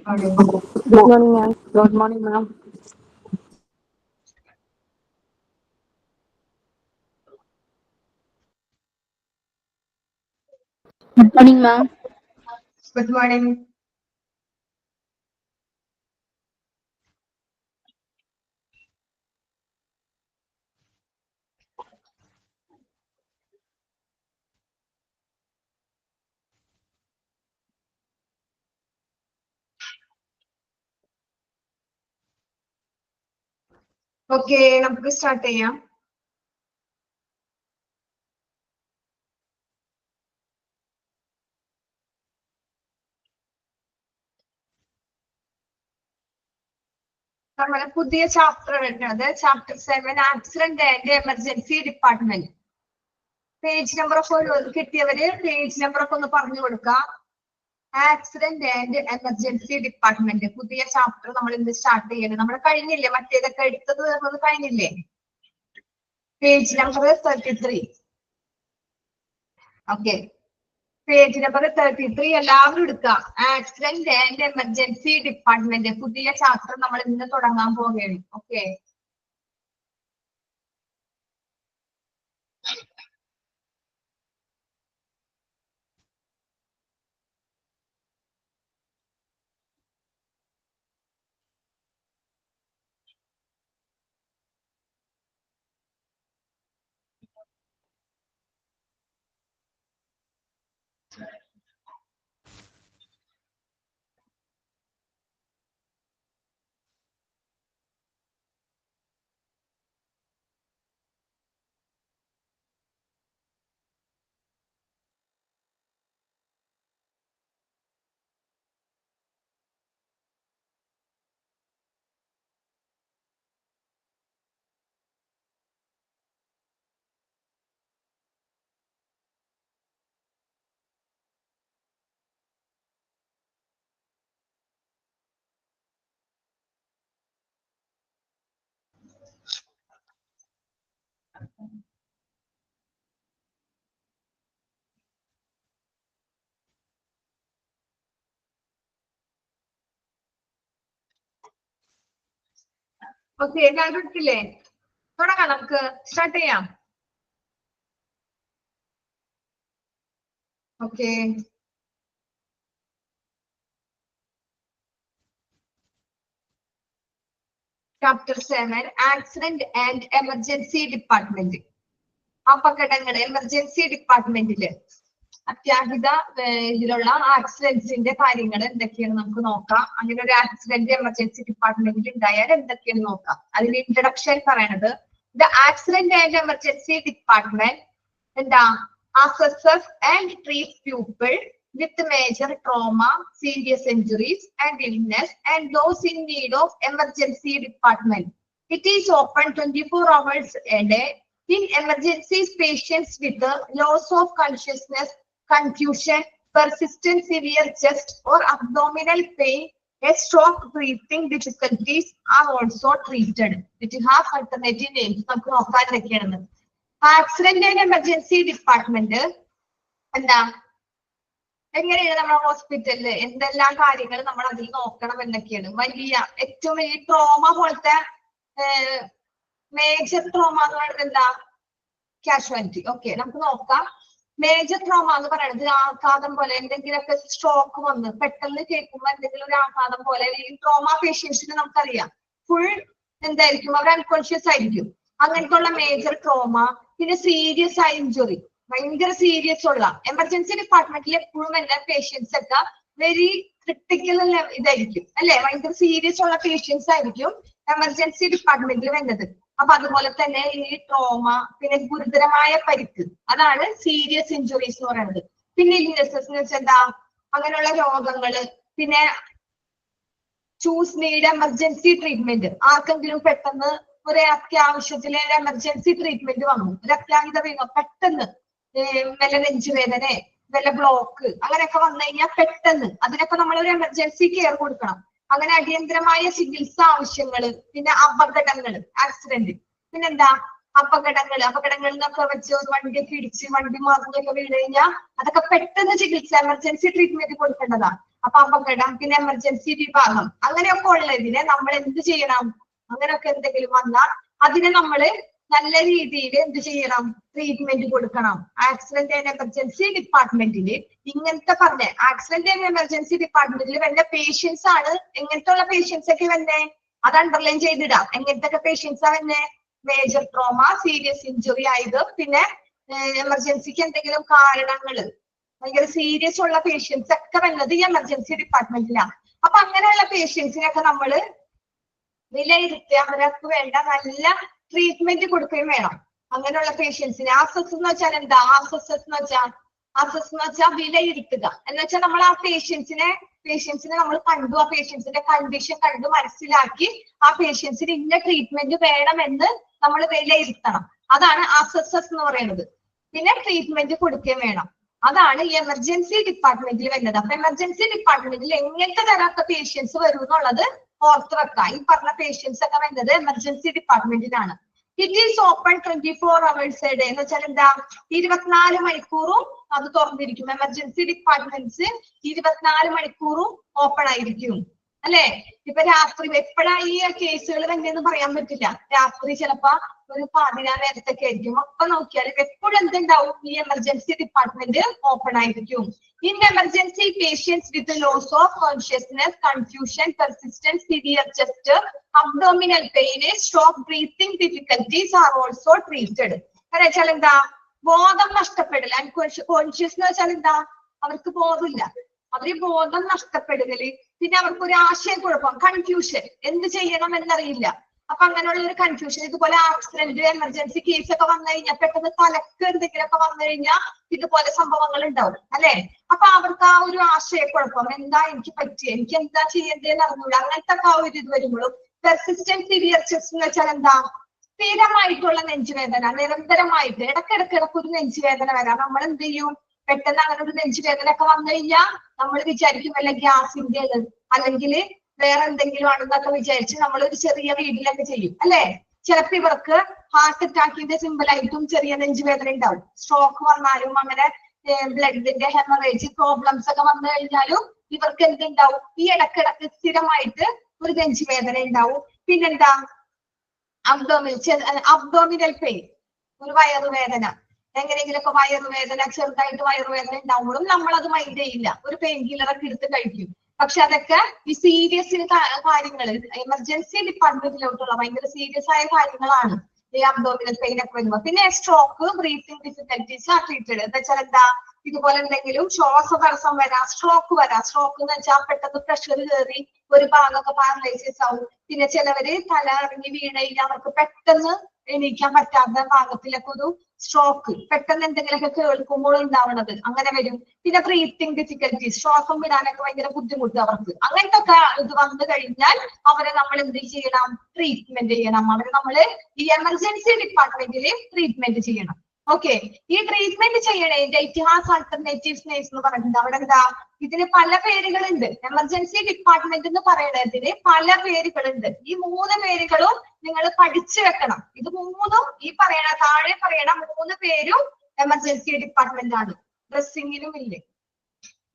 Good morning, ma'am. Good morning, ma'am. Good morning, ma'am. Good morning. Okay, നമുക്ക് start ചെയ്യാം. നമ്മുടെ പുതിയ chapter വരുന്നത് chapter 7 accident and emergency department. Page number ഒക്കെ കിട്ടിയവര് page number ഒക്കെ ഒന്ന് പറഞ്ഞു കൊടുക്കാം. ആക്സിഡന്റ് ആൻഡ് എമർജൻസി ഡിപ്പാർട്ട്മെന്റ് പുതിയ ചാപ്റ്റർ നമ്മൾ ഇന്ന് സ്റ്റാർട്ട് ചെയ്യുന്നത്. നമ്മൾ കഴിഞ്ഞില്ലേ, മറ്റേതൊക്കെ എടുത്തത് നമ്മൾ കഴിഞ്ഞില്ലേ? Page number 33. Okay, page number 33 എല്ലാവരും എടുക്കാം. ആക്സിഡന്റ് ആൻഡ് എമർജൻസി ഡിപ്പാർട്ട്മെന്റ് പുതിയ ചാപ്റ്റർ നമ്മൾ ഇന്ന് തുടങ്ങാൻ പോവുകയാണ്. ഓക്കെ, ഓക്കെ, എല്ലാവരും എടുത്തില്ലേ? തുടങ്ങാം, നമുക്ക് സ്റ്റാർട്ട് ചെയ്യാം. Okay, chapter 7 accident and emergency department. അപകടങ്ങൾ എമർജൻസി ഡിപ്പാർട്ട്മെന്റില് അത്യാഹിത ഇതിലുള്ള ആക്സിഡന്റ്സിന്റെ കാര്യങ്ങൾ എന്തൊക്കെയാണ് നമുക്ക് നോക്കാം. അങ്ങനെ ഒരു ആക്സിഡന്റ് എമർജൻസി ഡിപ്പാർട്ട്മെന്റിൽ ഉണ്ടായാൽ എന്തൊക്കെയാണ് നോക്കാം. അതിന്റെ ഇൻട്രഡക്ഷൻ പറയണത് the accident and emergency department എന്താ assesses and treats people with major trauma, serious injuries and illness and those in need of emergency department. It is open 24 hours a day. In emergencies, patients with the loss of consciousness, confusion, persistent severe chest or abdominal pain, a stroke, breathing difficulties are also treated. It have alternative names. നമുക്ക് നോക്കാൻ ഇതൊക്കെയാണ്. Accident and emergency department എന്താ, എങ്ങനെയാണ് നമ്മുടെ ഹോസ്പിറ്റലില് എന്തെല്ലാം കാര്യങ്ങൾ നമ്മൾ അതിൽ നോക്കണം എന്നൊക്കെയാണ്. വലിയ ഏറ്റവും വലിയ ട്രോമ പോലത്തെ മേജർ ട്രോമ എന്ന് പറയുന്നത് എന്താ, കാഷ്വാലിറ്റി. ഓക്കെ, നമുക്ക് നോക്കാം. മേജർ ട്രോമ എന്ന് പറയുന്നത് ആഘാതം പോലെ എന്തെങ്കിലുമൊക്കെ സ്ട്രോക്ക് വന്ന് പെട്ടെന്ന് കേൾക്കുമ്പോൾ എന്തെങ്കിലും ഒരു ആഘാതം പോലെ ഈ ട്രോമ പേഷ്യൻസിന് നമുക്കറിയാം ഫുൾ എന്തായിരിക്കും, അവർ അൺകോൺഷ്യസ് ആയിരിക്കും. അങ്ങനത്തെ ഉള്ള മേജർ ട്രോമ. പിന്നെ സീരിയസ് ആയ ഇഞ്ചുറി, ഭയങ്കര സീരിയസ് ഉള്ള എമർജൻസി ഡിപ്പാർട്ട്മെന്റിൽ എപ്പോഴും എല്ലാ പേഷ്യൻസ് ഒക്കെ വെരി ക്രിട്ടിക്കൽ ഇതായിരിക്കും അല്ലെ, ഭയങ്കര സീരിയസ് ഉള്ള പേഷ്യൻസ് ആയിരിക്കും എമർജൻസി ഡിപ്പാർട്ട്മെന്റിൽ വരുന്നത്. അപ്പൊ അതുപോലെ തന്നെ ഈ ട്രോമ, പിന്നെ ഗുരുതരമായ പരിക്ക്, അതാണ് സീരിയസ് ഇഞ്ചുറീസ് എന്ന് പറയുന്നത്. പിന്നെ ഇൽനെസസ് എന്ന് വെച്ചാൽ എന്താ, അങ്ങനെയുള്ള രോഗങ്ങള്. പിന്നെ ചൂസ് നീഡ് എമർജൻസി ട്രീറ്റ്മെന്റ്, ആർക്കെങ്കിലും പെട്ടെന്ന് ഒരു അത്യാവശ്യത്തില് എമർജൻസി ട്രീറ്റ്മെന്റ് വന്നു, ഒരു അത്യാഹിത വീണു പെട്ടെന്ന് വല്ല നെഞ്ചുവേദന വല്ല ബ്ലോക്ക് അങ്ങനെയൊക്കെ വന്നു കഴിഞ്ഞാൽ പെട്ടെന്ന് അതിനൊക്കെ നമ്മൾ ഒരു എമർജൻസി കെയർ കൊടുക്കണം. അങ്ങനെ അടിയന്തരമായ ചികിത്സ ആവശ്യങ്ങള്. പിന്നെ അപകടങ്ങള്, ആക്സിഡന്റ്. പിന്നെന്താ അപകടങ്ങൾ എന്നൊക്കെ വെച്ച് വണ്ടിയൊക്കെ ഇടിച്ച് വണ്ടി മറിഞ്ഞൊക്കെ വീണ് കഴിഞ്ഞാൽ അതൊക്കെ പെട്ടെന്ന് ചികിത്സ എമർജൻസി ട്രീറ്റ്മെന്റ് കൊടുക്കേണ്ടതാണ്. അപ്പൊ അപകടം, പിന്നെ എമർജൻസി വിഭാഗം, അങ്ങനെയൊക്കെ ഉള്ളതിനെ നമ്മൾ എന്ത് ചെയ്യണം? അങ്ങനെയൊക്കെ എന്തെങ്കിലും വന്നാൽ അതിനെ നമ്മള് നല്ല രീതിയിൽ എന്ത് ചെയ്യണം? ട്രീറ്റ്മെന്റ് കൊടുക്കണം. ആക്സിഡന്റ് ആൻഡ് എമർജൻസി ഡിപ്പാർട്ട്മെന്റിൽ ഇങ്ങനത്തെ പറഞ്ഞ ആക്സിഡന്റ് ആൻഡ് എമർജൻസി ഡിപ്പാർട്ട്മെന്റിൽ വല്ല പേഷ്യൻസ് ആണ്. എങ്ങനത്തെ ഉള്ള പേഷ്യൻസ് ഒക്കെ വന്നേ? അത് അണ്ടർലൈൻ ചെയ്തിടാം. എങ്ങനത്തെ ഒക്കെ പേഷ്യൻസ് ആ വന്നേ? മേജർ ട്രോമ, സീരിയസ് ഇഞ്ചുറി ആയത്, പിന്നെ എമർജൻസിക്ക് എന്തെങ്കിലും കാരണങ്ങള് ഭയങ്കര സീരിയസ് ഉള്ള പേഷ്യൻസ് ഒക്കെ വരുന്നത് ഈ എമർജൻസി ഡിപ്പാർട്ട്മെന്റിലാണ്. അപ്പൊ അങ്ങനെയുള്ള പേഷ്യൻസിനൊക്കെ നമ്മള് വിലയിരുത്തി അവർക്ക് വേണ്ട നല്ല ട്രീറ്റ്മെന്റ് കൊടുക്കുകയും വേണം. അങ്ങനെയുള്ള പേഷ്യൻസിന് അസസ് എന്ന് വെച്ചാൽ എന്താ? അസസ് എന്ന് വെച്ചാൽ വിലയിരുത്തുക എന്ന് വെച്ചാൽ നമ്മൾ ആ പേഷ്യൻസിനെ നമ്മൾ കണ്ടു, ആ പേഷ്യൻസിന്റെ കണ്ടീഷൻ കണ്ടു മനസ്സിലാക്കി ആ പേഷ്യൻസിന് ഇന്ന ട്രീറ്റ്മെന്റ് വേണമെന്ന് നമ്മൾ വിലയിരുത്തണം. അതാണ് അസസസ് എന്ന് പറയുന്നത്. പിന്നെ ട്രീറ്റ്മെന്റ് കൊടുക്കുകയും വേണം. അതാണ് ഈ എമർജൻസി ഡിപ്പാർട്ട്മെന്റിൽ വരുന്നത്. അപ്പൊ എമർജൻസി ഡിപ്പാർട്ട്മെന്റിൽ എങ്ങനത്തെ തരത്തെ പേഷ്യൻസ് വരും എന്നുള്ളത് ഓർത്ത് വെക്കാം. ഈ പറഞ്ഞ പേഷ്യൻസ് ഒക്കെ വരുന്നത് എമർജൻസി ഡിപ്പാർട്ട്മെന്റിലാണ്. It is open 24 hours a day എന്ന് വെച്ചാൽ എന്താ? 24 മണിക്കൂറും അത് തുറന്നിരിക്കും. എമർജൻസി ഡിപ്പാർട്ട്മെന്റ്സ് 24 മണിക്കൂറും ഓപ്പൺ ആയിരിക്കും അല്ലെ? ഇപ്പൊ രാത്രി എപ്പോഴാ ഈ കേസുകൾ വരുന്നതെന്ന് പറയാൻ പറ്റില്ല. രാത്രി ചിലപ്പോ ഒരു 11 നേരത്തൊക്കെ ആയിരിക്കും. അപ്പൊ നോക്കിയാൽ എപ്പോഴും എന്തുണ്ടാവും? ഈ എമർജൻസി ഡിപ്പാർട്ട്മെന്റ് ഓപ്പൺ ആയിരിക്കും. In emergency, patients with loss of consciousness, confusion, persistent severe chest, abdominal pain, shock, breathing difficulties are also treated. എന്നുവെച്ചാൽ എന്താ? ബോധം നഷ്ടപ്പെടൽ. കോൺഷ്യസ് എന്ന് വെച്ചാൽ എന്താ? അവർക്ക് ബോധമില്ല, അവര് ബോധം നഷ്ടപ്പെടുകല്, പിന്നെ അവർക്ക് ഒരു ആശയക്കുഴപ്പം, കൺഫ്യൂഷൻ, എന്ത് ചെയ്യണം എന്നറിയില്ല. അപ്പൊ അങ്ങനെയുള്ള ഒരു കൺഫ്യൂഷൻ. ഇതുപോലെ ആക്സിഡന്റ്, എമർജൻസി കേസ് ഒക്കെ വന്നു കഴിഞ്ഞാൽ പെട്ടെന്ന് തലക്ക് എന്തെങ്കിലുമൊക്കെ വന്നു കഴിഞ്ഞാൽ ഇതുപോലെ സംഭവങ്ങൾ ഉണ്ടാവും അല്ലെ? അപ്പൊ അവർക്ക് ആ ഒരു ആശയക്കുഴപ്പം, എന്താ എനിക്ക് പറ്റിയ, എനിക്ക് എന്താ ചെയ്യേണ്ടതെന്ന് അറിഞ്ഞൂടാ, അങ്ങനത്തെ ഒക്കെ ആ ഒരു ഇത് വരുമ്പോഴും. പെർസിസ്റ്റന്റ് സിവിയർ ചെസ്റ്റ് എന്ന് വെച്ചാൽ എന്താ? സ്ഥിരമായിട്ടുള്ള നെഞ്ചുവേദന, നിരന്തരമായിട്ട് ഇടക്കിടക്ക് ഒരു നെഞ്ചുവേദന വരാം. നമ്മൾ എന്ത് ചെയ്യും? പെട്ടെന്ന് അങ്ങനെ ഒരു നെഞ്ചുവേദന ഒക്കെ വന്നു കഴിഞ്ഞാൽ നമ്മൾ വിചാരിക്കും വല്ല ഗ്യാസിന്റെ അല്ലെങ്കിൽ വേറെ എന്തെങ്കിലും ആണെന്നൊക്കെ വിചാരിച്ച് നമ്മൾ ഒരു ചെറിയ വീട്ടിലൊക്കെ ചെയ്യും അല്ലെ? ചിലപ്പോ ഇവർക്ക് ഹാർട്ട് അറ്റാക്കിന്റെ സിമ്പിൾ ആയിട്ടും ചെറിയ നെഞ്ചുവേദന ഉണ്ടാവും. സ്ട്രോക്ക് വന്നാലും അങ്ങനെ ബ്ലഡിന്റെ ഹെമറേജ് പ്രോബ്ലംസ് ഒക്കെ വന്നു കഴിഞ്ഞാലും ഇവർക്ക് എന്തുണ്ടാവും? ഈ ഇടക്കിടക്ക് സ്ഥിരമായിട്ട് ഒരു നെഞ്ചുവേദന ഉണ്ടാവും. പിന്നെന്താ? അബ്ഡോമിനൽ പെയിൻ, ഒരു വയറുവേദന. എങ്ങനെയെങ്കിലൊക്കെ വയറുവേദന, ചെറുതായിട്ട് വയറുവേദന ഉണ്ടാവുമ്പോഴും നമ്മൾ അത് മൈൻഡ് ചെയ്യില്ല, ഒരു പെയിൻ കില്ലറൊക്കെ എടുത്ത് കഴിക്കും. പക്ഷെ അതൊക്കെ ഈ സീരിയസ് കാര്യങ്ങൾ, എമർജൻസി ഡിപ്പാർട്ട്മെന്റിലോട്ടുള്ള ഭയങ്കര സീരിയസ് ആയ കാര്യങ്ങളാണ് ഈ അബ്ഡോമിനൽ പെയിൻ ഒക്കെ വരുമ്പോൾ. പിന്നെ സ്ട്രോക്ക്, ബ്രീത്തിങ് ഡിഫിക്കൽറ്റീസ് ആ ട്രീറ്റഡ്. എന്താ വെച്ചാൽ എന്താ? ഇതുപോലെ എന്തെങ്കിലും ശ്വാസതടസ്സം വരാം, സ്ട്രോക്ക് വരാം. സ്ട്രോക്ക് എന്ന് വെച്ചാൽ പെട്ടെന്ന് പ്രഷർ കയറി ഒരു ഭാഗമൊക്കെ പാരലൈസിസ് ആവും. പിന്നെ ചിലവര് തല ഇറങ്ങി വീണ് കഴിഞ്ഞാൽ അവർക്ക് പെട്ടെന്ന് എണീക്കാൻ പറ്റാത്ത ഭാഗത്തിലൊക്കെ ഒരു സ്ട്രോക്ക്, പെട്ടെന്ന് എന്തെങ്കിലുമൊക്കെ കേൾക്കുമ്പോൾ ഉണ്ടാവുന്നത്, അങ്ങനെ വരും. പിന്നെ ബ്രീത്തിങ് ഡിഫിക്കൽറ്റീസ്, ശ്വാസം വിടാനൊക്കെ ഭയങ്കര ബുദ്ധിമുട്ട് അവർക്ക്. അങ്ങനത്തെ ഒക്കെ ഇത് വന്നു കഴിഞ്ഞാൽ അവരെ നമ്മൾ എന്ത് ചെയ്യണം? ട്രീറ്റ്മെന്റ് ചെയ്യണം. അവരെ നമ്മള് ഈ എമർജൻസി ഡിപ്പാർട്ട്മെന്റിൽ ട്രീറ്റ്മെന്റ് ചെയ്യണം. ഓക്കെ, ഈ ട്രീറ്റ്മെന്റ് ചെയ്യണതിന്റെ ഇറ്റിഹാസ് ആൾട്ടർനേറ്റീവ്സ് നേഴ്സ് എന്ന് പറഞ്ഞിട്ടുണ്ട്. അവിടെ എന്താ? ഇതിന് പല പേരുകളുണ്ട്. എമർജൻസി ഡിപ്പാർട്ട്മെന്റ് എന്ന് പറയുന്നതിന് പല പേരുകളുണ്ട്. ഈ 3 പേരുകളും നിങ്ങൾ പഠിച്ചു വെക്കണം. ഇത് 3ഉം ഈ പറയണ താഴെ പറയണ 3 പേരും എമർജൻസി ഡിപ്പാർട്ട്മെന്റ് ആണ്. ഡ്രസ്സിങ്ങിനും ഇല്ലേ?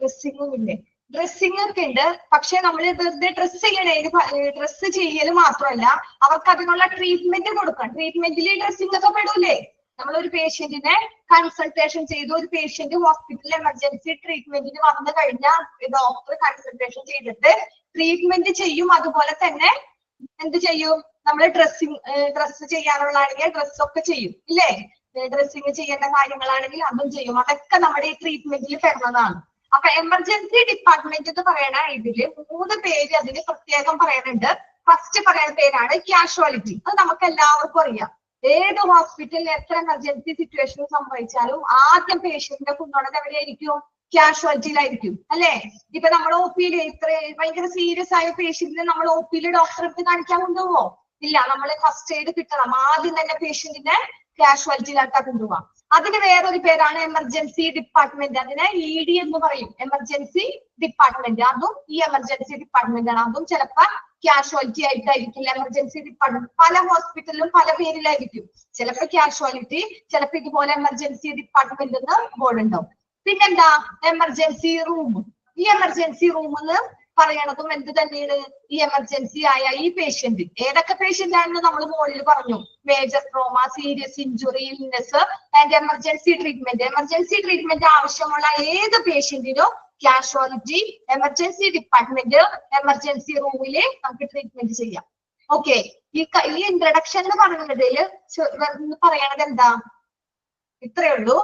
ഡ്രസ്സിംഗ് ഒക്കെ ഉണ്ട്. പക്ഷെ നമ്മൾ വെറുതെ ഡ്രസ്സ് ചെയ്യൽ മാത്രമല്ല, അവർക്ക് അതിനുള്ള ട്രീറ്റ്മെന്റ് കൊടുക്കണം. ട്രീറ്റ്മെന്റിൽ ഡ്രസ്സിംഗ് ഒക്കെ പെടൂലേ? നമ്മളൊരു പേഷ്യന്റിനെ കൺസൾട്ടേഷൻ ചെയ്തു, ഒരു പേഷ്യന്റ് ഹോസ്പിറ്റലിൽ എമർജൻസി ട്രീറ്റ്മെന്റിന് വന്നു കഴിഞ്ഞാൽ ഡോക്ടർ കൺസൾട്ടേഷൻ ചെയ്തിട്ട് ട്രീറ്റ്മെന്റ് ചെയ്യും. അതുപോലെ തന്നെ എന്ത് ചെയ്യും? നമ്മൾ ഡ്രസ്സ് ചെയ്യാനുള്ളതാണെങ്കിൽ ഡ്രസ്സൊക്കെ ചെയ്യും ഇല്ലേ? ഡ്രസ്സിങ് ചെയ്യേണ്ട കാര്യങ്ങളാണെങ്കിൽ അതും ചെയ്യും. അതൊക്കെ നമ്മുടെ ഈ ട്രീറ്റ്മെന്റിൽ പെടുന്നതാണ്. അപ്പൊ എമർജൻസി ഡിപ്പാർട്ട്മെന്റ് എന്ന് പറയുന്ന ഇതില് 3 പേര് അതിന് പ്രത്യേകം പറയുന്നുണ്ട്. ഫസ്റ്റ് പറയുന്ന പേരാണ് കാഷ്വാലിറ്റി. അത് നമുക്ക് എല്ലാവർക്കും അറിയാം. ഏത് ഹോസ്പിറ്റലിൽ എത്ര എമർജൻസി സിറ്റുവേഷൻ സംഭവിച്ചാലും ആദ്യം പേഷ്യന്റിനെ കൊണ്ടുപോകുന്നത് എവിടെയായിരിക്കും? കാഷ്വാലിറ്റിയിലായിരിക്കും അല്ലെ? ഇപ്പൊ നമ്മൾ ഒ പിയിൽ ഇത്ര ഭയങ്കര സീരിയസ് ആയ പേഷ്യന്റിനെ നമ്മൾ ഒ പിയിൽ ഡോക്ടറെ അടുത്ത് കാണിക്കാൻ കൊണ്ടുപോവോ? ഇല്ല, നമ്മൾ ഫസ്റ്റ് എയ്ഡ് കിട്ടണം. ആദ്യം തന്നെ പേഷ്യന്റിനെ കാഷ്വാലിറ്റിയിലാക്കാ കൊണ്ടുപോവാം. അതിന് വേറൊരു പേരാണ് എമർജൻസി ഡിപ്പാർട്ട്മെന്റ്. അതിനെ ED എന്ന് പറയും, എമർജൻസി ഡിപ്പാർട്ട്മെന്റ്. അതും ഈ എമർജൻസി ഡിപ്പാർട്ട്മെന്റ് ആണ്. അതും ചിലപ്പോ കാഷ്വാലിറ്റി ആയിട്ടായിരിക്കില്ല. എമർജൻസി ഡിപ്പാർട്ട്മെന്റ് പല ഹോസ്പിറ്റലിലും പല പേരിലായിരിക്കും. ചിലപ്പോ കാഷ്വാലിറ്റി, ചിലപ്പോ ഇതുപോലെ എമർജൻസി ഡിപ്പാർട്ട്മെന്റ് എന്ന് ബോർഡ് ഉണ്ടാവും. പിന്നെന്താ? Emergency room. ഈ എമർജൻസി റൂം എന്ന് പറയണതും എന്ത് തന്നെയാണ്? ഈ എമർജൻസി ആയ ഈ പേഷ്യന്റ് ഏതൊക്കെ പേഷ്യന്റ് ആണെന്ന് നമ്മൾ മുകളിൽ പറഞ്ഞു. Major trauma, serious injury, illness and emergency treatment. Emergency treatment ആവശ്യമുള്ള ഏത് പേഷ്യന്റിനോ കാഷ്വാലിറ്റി എമർജൻസി ഡിപ്പാർട്ട്മെന്റ് എമർജൻസി റൂമില് നമുക്ക് ട്രീറ്റ്മെന്റ് ചെയ്യാം. ഓക്കെ, ഈ ഇൻട്രഡക്ഷൻ എന്ന് പറയുന്നതിൽ പറയണത് എന്താ? ഇത്രയേ ഉള്ളൂ.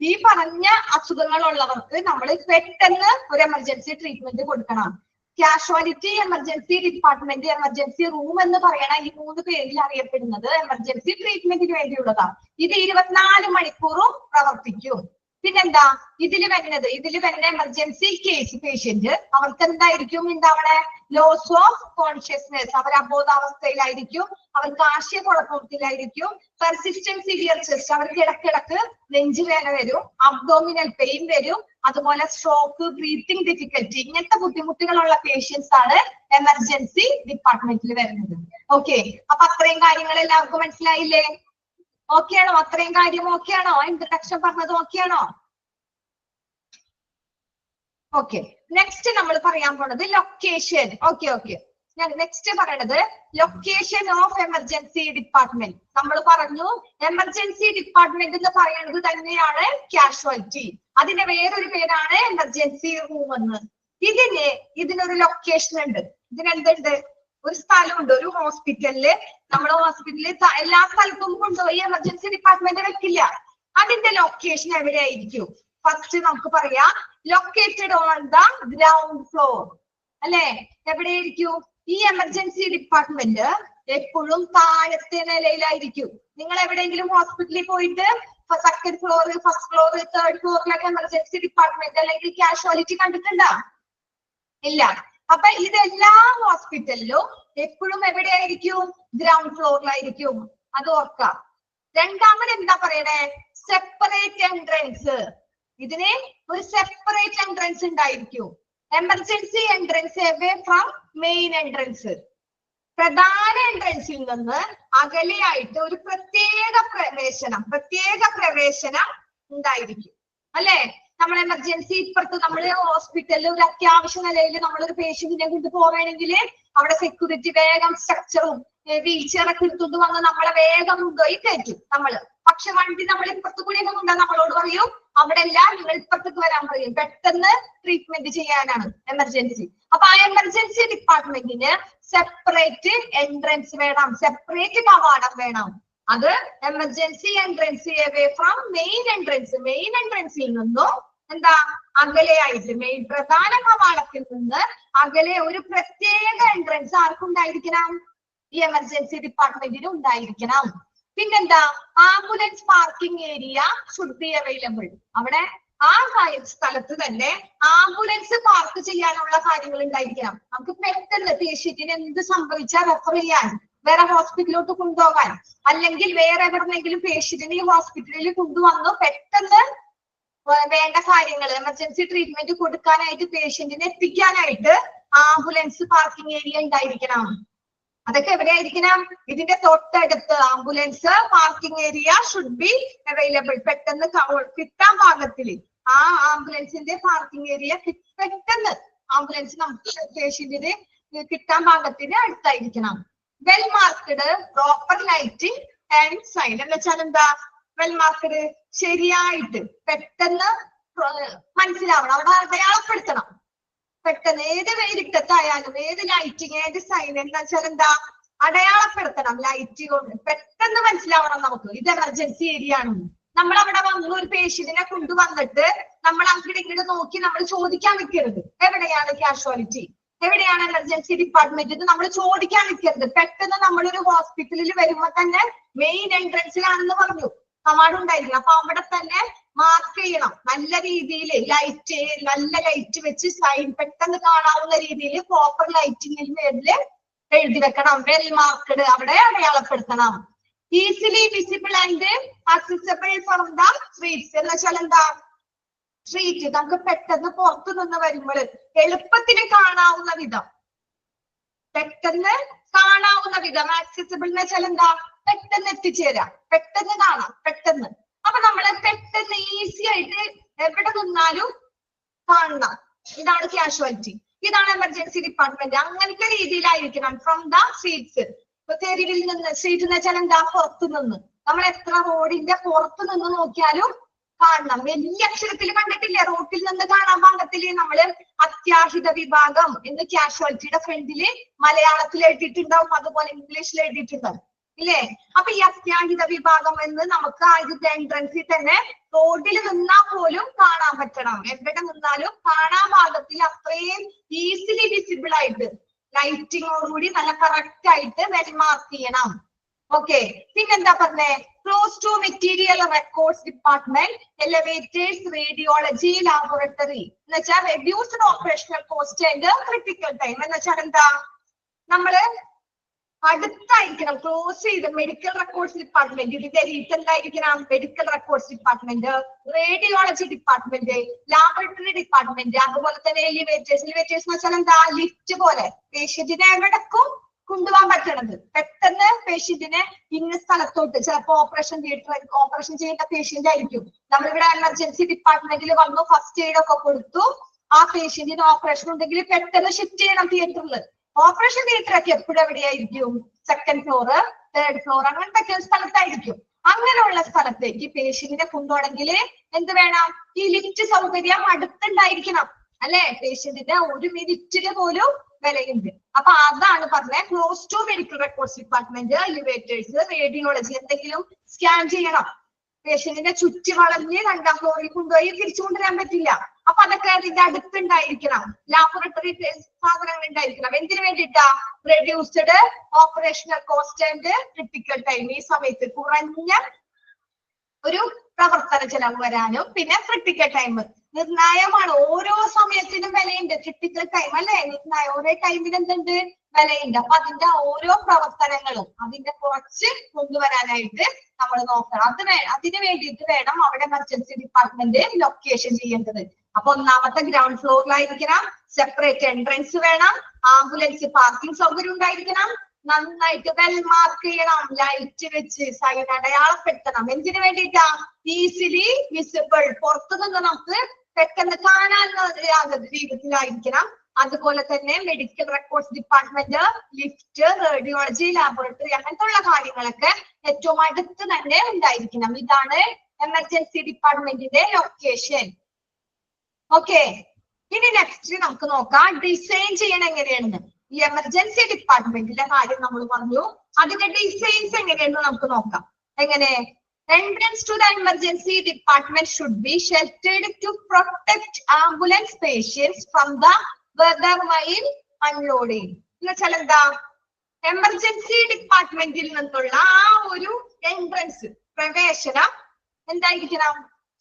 ഈ പറഞ്ഞ അസുഖങ്ങൾ ഉള്ളവർക്ക് നമ്മൾ പെട്ടെന്ന് ഒരു എമർജൻസി ട്രീറ്റ്മെന്റ് കൊടുക്കണം. Casualty emergency department emergency room എന്ന് പറയണ ഈ 3 പേരിൽ അറിയപ്പെടുന്നത് എമർജൻസി ട്രീറ്റ്മെന്റിന് വേണ്ടിയുള്ളതാണ്. ഇത് 24 മണിക്കൂറും പ്രവർത്തിക്കും. പിന്നെന്താ ഇതിൽ വരുന്ന എമർജൻസി കേസ് പേഷ്യന്റ് അവർക്ക് എന്തായിരിക്കും ഉണ്ടാവണേ? ലോസ് ഓഫ് കോൺഷ്യസ്നെസ്, അവർ അബോധാവസ്ഥയിലായിരിക്കും, അവർക്ക് ആശയക്കുഴപ്പത്തിലായിരിക്കും, പെർസിസ്റ്റന്റ് സിവിയർ ചെസ്റ്റ്, അവർക്ക് ഇടക്കിടക്ക് നെഞ്ചുവേദന വരും, അബ്ഡോമിനൽ പെയിൻ വരും, അതുപോലെ സ്ട്രോക്ക്, ബ്രീത്തിങ് ഡിഫിക്കൽറ്റി, ഇങ്ങനത്തെ ബുദ്ധിമുട്ടുകളുള്ള പേഷ്യൻസ് ആണ് എമർജൻസി ഡിപ്പാർട്ട്മെന്റിൽ വരുന്നത്. ഓക്കെ, അപ്പൊ അത്രയും കാര്യങ്ങൾ എല്ലാവർക്കും മനസ്സിലായില്ലേ? ഓക്കെ ആണോ? അത്രയും കാര്യം ഓക്കെ ആണോ? ഇൻട്രഡക്ഷൻ പറഞ്ഞത് ഓക്കെ ആണോ? ഓക്കെ, നെക്സ്റ്റ് നമ്മൾ പറയാൻ പോണത് ലൊക്കേഷൻ. ഓക്കെ, ഞാൻ നെക്സ്റ്റ് പറയണത് ലൊക്കേഷൻ ഓഫ് എമർജൻസി ഡിപ്പാർട്ട്മെന്റ്. നമ്മൾ പറഞ്ഞു എമർജൻസി ഡിപ്പാർട്ട്മെന്റ് എന്ന് പറയുന്നത് തന്നെയാണ് കാഷ്വാലിറ്റി. അതിന്റെ വേറൊരു പേരാണ് എമർജൻസി റൂം എന്ന്. ഇതിനൊരു ലൊക്കേഷൻ ഉണ്ട്. ഇതിനെന്തുണ്ട്? ഒരു സ്ഥലമുണ്ട്. ഒരു ഹോസ്പിറ്റലില്, നമ്മുടെ ഹോസ്പിറ്റലിൽ എല്ലാ സ്ഥലത്തും കൊണ്ടുപോയി എമർജൻസി ഡിപ്പാർട്ട്മെന്റ് വെക്കില്ല. അതിന്റെ ലൊക്കേഷൻ എവിടെയായിരിക്കും? ഫസ്റ്റ് നമുക്ക് പറയാം, located on the ground floor. അല്ലെ, എവിടെയായിരിക്കും? ഈ എമർജൻസി ഡിപ്പാർട്ട്മെന്റ് എപ്പോഴും താഴത്തെ നിലയിലായിരിക്കും. നിങ്ങൾ എവിടെയെങ്കിലും ഹോസ്പിറ്റലിൽ പോയിട്ട് second floor, first floor, third ഫ്ലോറിലൊക്കെ എമർജൻസി ഡിപ്പാർട്ട്മെന്റ് അല്ലെങ്കിൽ കാഷ്വാലിറ്റി കണ്ടിട്ടുണ്ടോ? ഇല്ല. അപ്പൊ ഇതെല്ലാ ഹോസ്പിറ്റലിലും എപ്പോഴും എവിടെയായിരിക്കും? ഗ്രൗണ്ട് ഫ്ലോറിലായിരിക്കും. അത് ഓർക്കാം. രണ്ടാമത് എന്താ പറയണേ? Separate entrance. ഇതിന് ഒരു സെപ്പറേറ്റ് എൻട്രൻസ് ഉണ്ടായിരിക്കും. Emergency entrance away from main entrance. പ്രധാന എൻട്രൻസിൽ നിന്ന് അകലെയായിട്ട് ഒരു പ്രത്യേക പ്രവേശനം ഉണ്ടായിരിക്കും. അല്ലെ, നമ്മൾ എമർജൻസി ഇപ്പുറത്ത് നമ്മൾ ഹോസ്പിറ്റലിൽ ഒരു അത്യാവശ്യ നിലയിൽ നമ്മളൊരു പേഷ്യന്റിനെ കൊണ്ട് പോവുകയാണെങ്കിൽ അവിടെ സെക്യൂരിറ്റി വേഗം സ്ട്രക്ചറും വീൽ ചെയറൊക്കെ എടുത്തുകൊണ്ട് വന്ന് നമ്മളെ വേഗം കൊണ്ടുപോയി കയറ്റും നമ്മള്. പക്ഷെ വണ്ടി നമ്മൾ ഇപ്പുറത്ത് കൂടിയൊക്കെ കൊണ്ടാൽ നമ്മളോട് പറയും അവിടെ എല്ലാം നിങ്ങൾ ഇപ്പുറത്തേക്ക് വരാൻ പറയും. പെട്ടെന്ന് ട്രീറ്റ്മെന്റ് ചെയ്യാനാണ് എമർജൻസി. അപ്പൊ ആ എമർജൻസി ഡിപ്പാർട്ട്മെന്റിന് സെപ്പറേറ്റ് എൻട്രൻസ് വേണം, സെപ്പറേറ്റ് കവാടം വേണം. അത് emergency entrance away from main entrance. Main എൻട്രൻസിൽ നിന്നും എന്താ അകലെയായിട്ട്, മെയിൻ പ്രധാന കവാടത്തിൽ നിന്ന് അകലെ ഒരു പ്രത്യേക എൻട്രൻസ് ആർക്കുണ്ടായിരിക്കണം? ഈ എമർജൻസി ഡിപ്പാർട്ട്മെന്റിന് ഉണ്ടായിരിക്കണം. പിന്നെന്താ? Ambulance parking area should be available. അവിടെ ആ സ്ഥലത്ത് തന്നെ ആംബുലൻസ് പാർക്ക് ചെയ്യാനുള്ള കാര്യങ്ങൾ ഉണ്ടായിരിക്കണം. നമുക്ക് പെട്ടെന്ന് പേഷ്യന്റിന് എന്ത് സംഭവിച്ചാൽ റെഫർ ചെയ്യാൻ, വേറെ ഹോസ്പിറ്റലിലോട്ട് കൊണ്ടുപോകാൻ, അല്ലെങ്കിൽ വേറെ എവിടെന്നെങ്കിലും പേഷ്യന്റിനെ ഈ ഹോസ്പിറ്റലിൽ കൊണ്ടുവന്നു പെട്ടെന്ന് വേണ്ട കാര്യങ്ങൾ എമർജൻസി ട്രീറ്റ്മെന്റ് കൊടുക്കാനായിട്ട് പേഷ്യന്റിനെ എത്തിക്കാനായിട്ട് ആംബുലൻസ് പാർക്കിംഗ് ഏരിയ ഉണ്ടായിരിക്കണം. അതൊക്കെ എവിടെയായിരിക്കണം? ഇതിന്റെ തൊട്ടടുത്ത് ambulance parking area should be available. പെട്ടെന്ന് കിട്ടാൻ പാകത്തില് ആ ആംബുലൻസിന്റെ പാർക്കിംഗ് ഏരിയ പെട്ടെന്ന് ആംബുലൻസ് നമുക്ക് പേഷ്യന്റിന് കിട്ടാൻ പാകത്തിന് അടുത്തായിരിക്കണം. Well marked proper lighting and sign എന്ന് വെച്ചാൽ എന്താ? വെൽ മാർക്കഡ് ശരിയായിട്ട് പെട്ടെന്ന് മനസ്സിലാവണം, അവിടെ അടയാളപ്പെടുത്തണം. പെട്ടെന്ന് ഏത് വേരിട്ടത്തായാലും ഏത് ലൈറ്റിങ് ഏത് സൈൻ എന്ന് വെച്ചാൽ എന്താ? അടയാളപ്പെടുത്തണം. ലൈറ്റ് കൊണ്ട് പെട്ടെന്ന് മനസ്സിലാവണം നമുക്ക് ഇത് എമർജൻസി ഏരിയ ആണ്. നമ്മൾ അവിടെ വന്നു ഒരു പേഷ്യന്റിനെ കൊണ്ടുവന്നിട്ട് നമ്മൾ അങ്ങോട്ട് ഇങ്ങോട്ട് നോക്കി നമ്മൾ ചോദിക്കാൻ നിൽക്കരുത് എവിടെയാണ് കാഷ്വാലിറ്റി, എവിടെയാണ് എമർജൻസി ഡിപ്പാർട്ട്മെന്റ് എന്ന് നമ്മൾ ചോദിക്കാൻ നിൽക്കരുത്. പെട്ടെന്ന് നമ്മളൊരു ഹോസ്പിറ്റലിൽ വരുമ്പോ തന്നെ മെയിൻ എൻട്രൻസിലാണെന്ന് പറഞ്ഞു കമാൻഡ് ഉണ്ടായിരിക്കണം. അപ്പൊ അവിടെ തന്നെ മാർക്ക് ചെയ്യണം. നല്ല രീതിയിൽ നല്ല ലൈറ്റ് വെച്ച് സൈൻ പെട്ടെന്ന് കാണാവുന്ന രീതിയിൽ പ്രോപ്പർ ലൈറ്റിംഗിൽ മേലില് എഴുതി വെക്കണം. വെൽ മാർക്കഡ് അവിടെ അടയാളപ്പെടുത്തണം. Easily visible and accessible from the streets എന്ന് വെച്ചാൽ എന്താ? സ്ട്രീറ്റ് നമുക്ക് പെട്ടെന്ന് പുറത്തു നിന്ന് വരുമ്പോൾ എളുപ്പത്തിന് കാണാവുന്ന വിധം, പെട്ടെന്ന് കാണാവുന്ന വിധം. ആക്സസിബിൾ എന്ന് വെച്ചാൽ എന്താ? പെട്ടെന്ന് എത്തിച്ചേരാം, പെട്ടെന്ന് കാണാം, പെട്ടെന്ന്. അപ്പൊ നമ്മളെ പെട്ടെന്ന് ഈസി ആയിട്ട് എവിടെ നിന്നാലും കാണണം. ഇതാണ് കാഷ്വാലിറ്റി, ഇതാണ് എമർജൻസി ഡിപ്പാർട്ട്മെന്റ്. അങ്ങനത്തെ രീതിയിലായിരിക്കണം ഫ്രം ദ സ്ട്രീറ്റ്സ്. ഇപ്പൊ തെരുവിൽ നിന്ന്, സ്ട്രീറ്റ് എന്ന് വെച്ചാൽ എന്താ, പുറത്തു നിന്ന്. നമ്മൾ എത്ര റോഡിന്റെ പുറത്തു നിന്ന് നോക്കിയാലും കാണണം. വലിയ അക്ഷരത്തിൽ കണ്ടിട്ടില്ലേ, റോഡിൽ നിന്ന് കാണാൻ പാകത്തില് നമ്മള് അത്യാഹിത വിഭാഗം എന്ന് കാഷ്വാലിറ്റിയുടെ ഫ്രണ്ടില് മലയാളത്തിൽ എഴുതിയിട്ടുണ്ടാവും, അതുപോലെ ഇംഗ്ലീഷിൽ എഴുതിയിട്ടുണ്ടാവും ഇല്ലേ. അപ്പൊ ഈ അത്യാഹിത വിഭാഗം എന്ന് നമുക്ക് ആദ്യത്തെ എൻട്രൻസിൽ തന്നെ റോഡിൽ നിന്നാൽ പോലും കാണാൻ പറ്റണം. എവിടെ നിന്നാലും കാണാൻ പാകത്തിൽ അത്രയും ഈസിലി വിസിബിൾ ആയിട്ട് ലൈറ്റിങ്ങോടുകൂടി നല്ല കറക്റ്റ് ആയിട്ട് വെൽമാർക്ക് ചെയ്യണം. ഓക്കെ, പിന്നെന്താ പറഞ്ഞേ, close to material records department, elevators, radiology laboratory എന്ന് വെച്ചാൽ reduced operational cost and critical time എന്ന് വെച്ചാൽ എന്താ, നമ്മള് അടുത്തായിരിക്കണം ക്ലോസ് ചെയ്ത് മെഡിക്കൽ റെക്കോർഡ്സ് ഡിപ്പാർട്ട്മെന്റ്, ഇതിന്റെ രീതി എന്തായിരിക്കണം, medical records department, radiology department, laboratory department, അതുപോലെ തന്നെ എലിവേറ്റേഴ്സ്. എലിവേറ്റേഴ്സ് എന്ന് വെച്ചാൽ എന്താ, ലിഫ്റ്റ് പോലെ പേഷ്യന്റിനെ എവിടേക്കും കൊണ്ടുപോകാൻ പറ്റണത്. പെട്ടെന്ന് പേഷ്യന്റിനെ ഇന്ന സ്ഥലത്തോട്ട്, ചിലപ്പോ ഓപ്പറേഷൻ തിയേറ്റർ, ഓപ്പറേഷൻ ചെയ്യേണ്ട പേഷ്യന്റ് ആയിരിക്കും, നമ്മളിവിടെ എമർജൻസി ഡിപ്പാർട്ട്മെന്റിൽ വന്നു, ഫസ്റ്റ് എയ്ഡ് ഒക്കെ കൊടുത്തു, ആ പേഷ്യന്റിന് ഓപ്പറേഷൻ ഉണ്ടെങ്കിൽ പെട്ടെന്ന് ഷിഫ്റ്റ് ചെയ്യണം തിയേറ്ററിൽ. ഓപ്പറേഷൻ തിയേറ്റർ ഒക്കെ എപ്പോഴും എവിടെയായിരിക്കും, സെക്കൻഡ് ഫ്ലോറ്, തേർഡ് ഫ്ലോർ, അങ്ങനത്തെ സ്ഥലത്തായിരിക്കും. അങ്ങനെയുള്ള സ്ഥലത്തേക്ക് പേഷ്യന്റിനെ കൊണ്ടുപോകണമെങ്കിൽ എന്ത് വേണം, ഈ ലിഫ്റ്റ് സൗകര്യം അടുത്തുണ്ടായിരിക്കണം അല്ലെ. പേഷ്യന്റിന്റെ ഒരു മിനിറ്റിന് പോലും വിലയുണ്ട്. അപ്പൊ അതാണ് പറഞ്ഞത്, close to medical records department, elevators, radiology. എന്തെങ്കിലും സ്കാൻ ചെയ്യണം, പേഷ്യന്റിനെ ചുറ്റി വളഞ്ഞ് രണ്ടാം ഫ്ലോറിൽ കൊണ്ടുപോയി തിരിച്ചു കൊണ്ടുവരാൻ പറ്റില്ല. അപ്പൊ അതൊക്കെ അതിന്റെ അടുത്തുണ്ടായിരിക്കണം. ലാബോറട്ടറി സാധനങ്ങൾ ഉണ്ടായിരിക്കണം. എന്തിനു വേണ്ടിയിട്ടാ, reduced operational cost and critical time. ഈ സമയത്ത് കുറഞ്ഞ ഒരു പ്രവർത്തന ചെലവ് വരാനും, പിന്നെ ക്രിട്ടിക്കൽ ടൈം നിർണായകമാണ്. ഓരോ സമയത്തിനും വിലയുണ്ട്. ക്രിട്ടിക്കൽ ടൈം അല്ലെ നിർണായം, ഓരോ ടൈമിന് എന്തുണ്ട്, വിലയുണ്ട്. അപ്പൊ അതിന്റെ ഓരോ പ്രവർത്തനങ്ങളും അതിന്റെ കുറച്ച് കൊണ്ടുവരാനായിട്ട് നമ്മൾ നോക്കണം. അതിന് വേണ്ടിയിട്ട് വേണം അവിടെ എമർജൻസി ഡിപ്പാർട്ട്മെന്റ് ലൊക്കേഷൻ ചെയ്യേണ്ടത്. അപ്പൊ ഒന്നാമത്തെ ഗ്രൗണ്ട് ഫ്ലോറിലായിരിക്കണം, സെപ്പറേറ്റ് എൻട്രൻസ് വേണം, ആംബുലൻസ് പാർക്കിംഗ് സൗകര്യം ഉണ്ടായിരിക്കണം, നന്നായിട്ട് വെൽ മാർക്ക് ചെയ്യണം, ലൈറ്റ് വെച്ച് സൈൻ അടയാളപ്പെടുത്തണം. എന്തിനു വേണ്ടിയിട്ടാ, ഈസിലി വിസിബിൾ, പുറത്തു നിന്ന് നമുക്ക് പെട്ടെന്ന് കാണാനുള്ള രീതിയിലായിരിക്കണം. അതുപോലെ തന്നെ medical records department, lift, radiology laboratory, അങ്ങനത്തെ ഉള്ള കാര്യങ്ങളൊക്കെ ഏറ്റവും അടുത്ത് തന്നെ ഉണ്ടായിരിക്കണം. ഇതാണ് എമർജൻസി ഡിപ്പാർട്ട്മെന്റിന്റെ ലൊക്കേഷൻ. ഓക്കെ, ഇനി നെക്സ്റ്റ് നമുക്ക് നോക്കാം ഡിസൈൻ ചെയ്യണം എങ്ങനെയാണെന്ന്. ഈ എമർജൻസി ഡിപ്പാർട്ട്മെന്റിന്റെ കാര്യം നമ്മൾ പറഞ്ഞു, അതിന്റെ ഡിസൈൻസ് എങ്ങനെയാണെന്ന് നമുക്ക് നോക്കാം. എങ്ങനെ, entrance to the emergency department should be sheltered to protect ambulance patients from the weather while unloading. എന്ന് വെച്ചാൽ എന്താ, എമർജൻസി ഡിപ്പാർട്ട്മെന്റിൽ നിന്നുള്ള ആ ഒരു എൻട്രൻസ്, പ്രവേശനം എന്തായിരിക്കണം,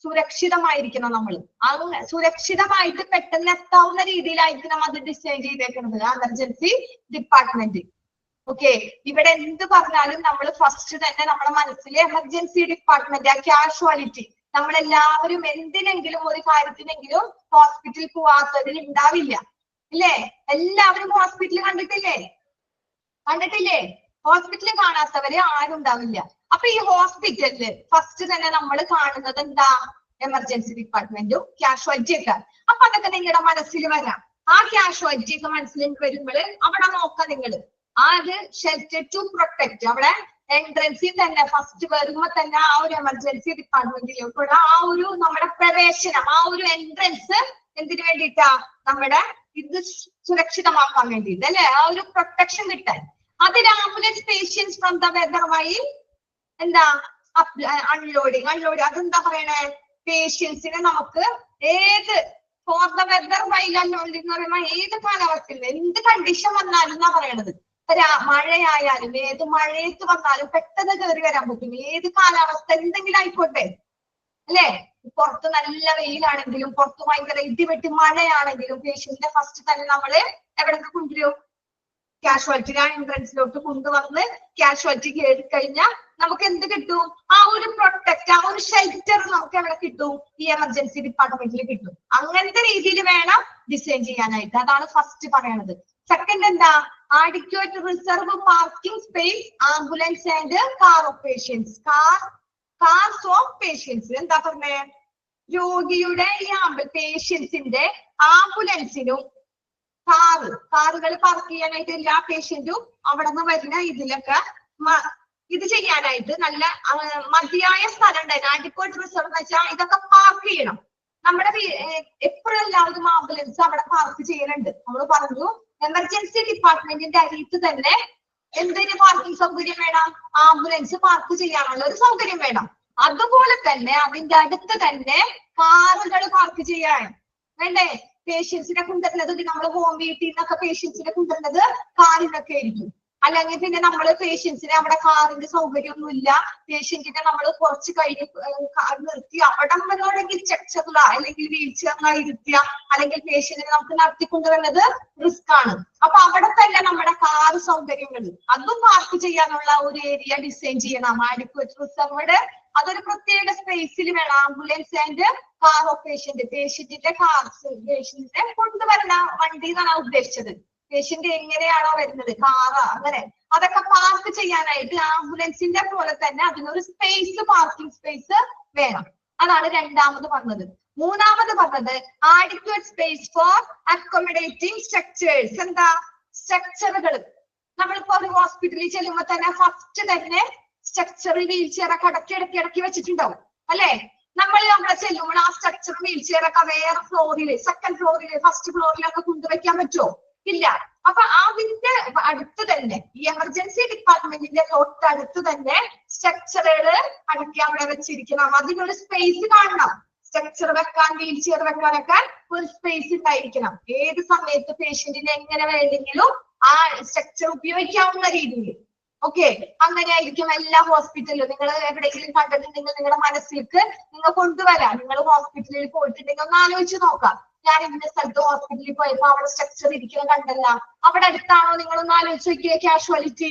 സുരക്ഷിതമായിരിക്കണം. നമ്മൾ സുരക്ഷിതമായിട്ട് പെട്ടെന്ന് എത്താവുന്ന രീതിയിലായിരിക്കണം അത് ഡിസൈൻ ചെയ്തേക്കുന്നത് എമർജൻസി ഡിപ്പാർട്ട്മെന്റ്. ഓക്കെ, ഇവിടെ എന്ത് പറഞ്ഞാലും നമ്മൾ ഫസ്റ്റ് തന്നെ നമ്മുടെ മനസ്സിൽ എമർജൻസി ഡിപ്പാർട്ട്മെന്റ്, ആ കാഷ്വാലിറ്റി, നമ്മളെല്ലാവരും എന്തിനെങ്കിലും ഒരു കാര്യത്തിനെങ്കിലും ഹോസ്പിറ്റലിൽ പോവാത്തതിൽ ഉണ്ടാവില്ല ഇല്ലേ. എല്ലാവരും ഹോസ്പിറ്റലിൽ കണ്ടിട്ടില്ലേ, ഹോസ്പിറ്റലിൽ കാണാത്തവര് ആരും ഉണ്ടാവില്ല. അപ്പൊ ഈ ഹോസ്പിറ്റലില് ഫസ്റ്റ് തന്നെ നമ്മൾ കാണുന്നത് എന്താ, എമർജൻസി ഡിപ്പാർട്ട്മെന്റും കാഷ്വാലിറ്റി ഒക്കെ. അപ്പൊ അതൊക്കെ നിങ്ങളുടെ മനസ്സിൽ വരാം. ആ കാഷ്വാലിറ്റി ഒക്കെ മനസ്സിൽ വരുമ്പോൾ അവിടെ നോക്കാം നിങ്ങൾ, അത് ഷെൽട്ടർ ടു പ്രൊട്ടക്ട്, അവിടെ എൻട്രൻസിൽ തന്നെ ഫസ്റ്റ് വരുമ്പോ തന്നെ ആ ഒരു എമർജൻസി ഡിപ്പാർട്ട്മെന്റിലേക്കൂടെ ആ ഒരു നമ്മുടെ പ്രവേശനം, ആ ഒരു എൻട്രൻസ് എന്തിനു വേണ്ടിയിട്ടാ, നമ്മുടെ ഇത് സുരക്ഷിതമാക്കാൻ വേണ്ടിയിട്ട് അല്ലെ, ആ ഒരു പ്രൊട്ടക്ഷൻ കിട്ടാൻ. അതിൽ ambulance patients from the weather വഴി എന്താ, അൺലോഡിങ് അതെന്താ പറയണേ, പേഷ്യൻസിനെ നമുക്ക് ഏത് for the weather while unloading എന്ന് പറയുമ്പോ ഏത് കാലാവസ്ഥയിൽ എന്ത് കണ്ടീഷൻ വന്നാലും എന്നാ പറയണത്. മഴയായാലും ഏത് മഴയത്ത് വന്നാലും പെട്ടെന്ന് കയറി വരാൻ പറ്റും, ഏത് കാലാവസ്ഥ എന്തെങ്കിലും ആയിക്കോട്ടെ അല്ലെ. പുറത്ത് നല്ല വെയിലാണെങ്കിലും പുറത്ത് ഭയങ്കര ഇടിവെട്ടി മഴയാണെങ്കിലും പേഷ്യന്റിനെ ഫസ്റ്റ് തന്നെ നമ്മള് എവിടേക്ക് കൊണ്ടുവരും, കാഷ്വാലിറ്റി എൻട്രൻസിലോട്ട് കൊണ്ടുവന്ന് കാഷ്വാലിറ്റി കയറി കഴിഞ്ഞാൽ നമുക്ക് എന്ത് കിട്ടും, ആ ഒരു പ്രൊട്ടക്ട്, ആ ഒരു ഷെൽട്ടർ നമുക്ക് എവിടെ കിട്ടും, ഈ എമർജൻസി ഡിപ്പാർട്ട്മെന്റിൽ കിട്ടും. അങ്ങനത്തെ രീതിയിൽ വേണം ഡിസൈൻ ചെയ്യാനായിട്ട്. അതാണ് ഫസ്റ്റ് പറയണത്. സെക്കൻഡ് എന്താ, adequate reserve parking space, ambulance and car of patients, cars of patients. എന്താ പറഞ്ഞേ, രോഗിയുടെ ഈ പേഷ്യൻസിന്റെ ആംബുലൻസിനും കാറുകൾ പാർക്ക് ചെയ്യാനായിട്ട് എല്ലാ പേഷ്യന്റും അവിടെ നിന്ന് വരുന്ന ഇതിലൊക്കെ ഇത് ചെയ്യാനായിട്ട് നല്ല മതിയായ സ്ഥലം ഉണ്ടായിരുന്നു. അഡിക്വേറ്റ് റിസർവ് എന്ന് വെച്ചാൽ ഇതൊക്കെ പാർക്ക് ചെയ്യണം. നമ്മുടെ എപ്പോഴെല്ലാവരും ആംബുലൻസ് അവിടെ പാർക്ക് ചെയ്യലുണ്ട്. നമ്മൾ പറഞ്ഞു എമർജൻസി ഡിപ്പാർട്ട്മെന്റിന്റെ അരിയത്ത് തന്നെ എന്തിന് പാർക്കിംഗ് സൗകര്യം വേണം? ആംബുലൻസ് പാർക്ക് ചെയ്യാനുള്ള ഒരു സൗകര്യം വേണം. അതുപോലെ തന്നെ അതിന്റെ അടുത്ത് തന്നെ കാറുകൾ പാർക്ക് ചെയ്യാൻ വേണ്ടേ? പേഷ്യൻസിനെ കൊണ്ടുവരുന്നത് നമ്മൾ ഹോം വീട്ടിൽ നിന്നൊക്കെ പേഷ്യൻസിനെ കൊണ്ടുവരുന്നത് കാറിനൊക്കെ ആയിരിക്കും. അല്ലെങ്കിൽ പിന്നെ നമ്മള് പേഷ്യൻസിനെ അവിടെ കാറിന്റെ സൗകര്യമൊന്നും ഇല്ല, പേഷ്യന്റിനെ നമ്മൾ കുറച്ച് കഴിഞ്ഞ് നിർത്തി അവിടെ വേണമെങ്കിൽ സ്ട്രെച്ചറില അല്ലെങ്കിൽ വീൽ ചെയറിലായി ഇരുത്തിയ അല്ലെങ്കിൽ പേഷ്യന്റിനെ നമുക്ക് നടത്തിക്കൊണ്ടുവരുന്നത് റിസ്ക് ആണ്. അപ്പൊ അവിടെ തന്നെ നമ്മുടെ കാർ സൗകര്യങ്ങൾ അതും പാർക്ക് ചെയ്യാനുള്ള ഒരു ഏരിയ ഡിസൈൻ ചെയ്യണം. അഡിക്വേറ്റ് റിസർവ്ഡ് അതൊരു പ്രത്യേക സ്പേസിൽ വേണം. ആംബുലൻസ് ആൻഡ് കാർ ഓഫ് പേഷ്യന്റിന്റെ പേഷ്യന്റിനെ കൊണ്ടുവരുന്ന വണ്ടി എന്നാണ് ഉദ്ദേശിച്ചത്. പേഷ്യന്റ് എങ്ങനെയാണോ വരുന്നത്, കാറ് അങ്ങനെ അതൊക്കെ പാർക്ക് ചെയ്യാനായിട്ട് ആംബുലൻസിന്റെ പോലെ തന്നെ അതിനൊരു സ്പേസ്, പാർക്കിംഗ് സ്പേസ് വേണം. അതാണ് രണ്ടാമത് പറഞ്ഞത്. മൂന്നാമത് പറഞ്ഞത് adequate space four accommodating structures. എന്താ? സ്ട്രക്ചറുകൾ. നമ്മളിപ്പോ ഒരു ഹോസ്പിറ്റലിൽ ചെല്ലുമ്പോ തന്നെ ഫസ്റ്റ് തന്നെ സ്ട്രക്ചർ വീൽ ചെയർ ഒക്കെ ഇടയ്ക്ക് വെച്ചിട്ടുണ്ടാവും അല്ലെ? നമ്മൾ അവിടെ ചെല്ലുമ്പോൾ ആ സ്ട്രക്ചർ വീൽ ചെയർ ഒക്കെ വേറെ ഫ്ലോറിൽ, സെക്കൻഡ് ഫ്ലോറിൽ, ഫസ്റ്റ് ഫ്ലോറിലൊക്കെ കൊണ്ടുവയ്ക്കാൻ പറ്റുമോ? ഇല്ല. അപ്പൊ അതിന്റെ അടുത്ത് തന്നെ ഈ എമർജൻസി ഡിപ്പാർട്ട്മെന്റിന്റെ തൊട്ടടുത്ത് തന്നെ സ്ട്രക്ചറുകള് അടക്കി അവിടെ വെച്ചിരിക്കണം. അതിനൊരു സ്പേസ് കാണണം. സ്ട്രക്ചർ വെക്കാൻ, വീൽ ചെയർ വെക്കാനൊക്കെ ഒരു സ്പേസ് ഉണ്ടായിരിക്കണം. ഏത് സമയത്ത് പേഷ്യന്റിന് എങ്ങനെ വേണമെങ്കിലും ആ സ്ട്രക്ചർ ഉപയോഗിക്കാവുന്ന രീതിയിൽ. ഓക്കെ, അങ്ങനെ ആയിരിക്കും എല്ലാ ഹോസ്പിറ്റലിലും. നിങ്ങൾ എവിടെയെങ്കിലും കണ്ടിട്ടുണ്ടെങ്കിൽ നിങ്ങളുടെ മനസ്സിലേക്ക് നിങ്ങൾ കൊണ്ടുവരാം. നിങ്ങൾ ഹോസ്പിറ്റലിൽ പോയിട്ടുണ്ടെങ്കിൽ ഒന്ന് ആലോചിച്ച് നോക്കാം. ഞാൻ ഇന്ന സ്ഥലത്ത് ഹോസ്പിറ്റലിൽ പോയപ്പോ അവിടെ സ്ട്രക്ചർ ഇരിക്കുന്നത് കണ്ടല്ല, അവിടെ അടുത്താണോ? നിങ്ങളൊന്ന് ആലോചിച്ച് നോക്കിയേ. കാഷ്വാലിറ്റി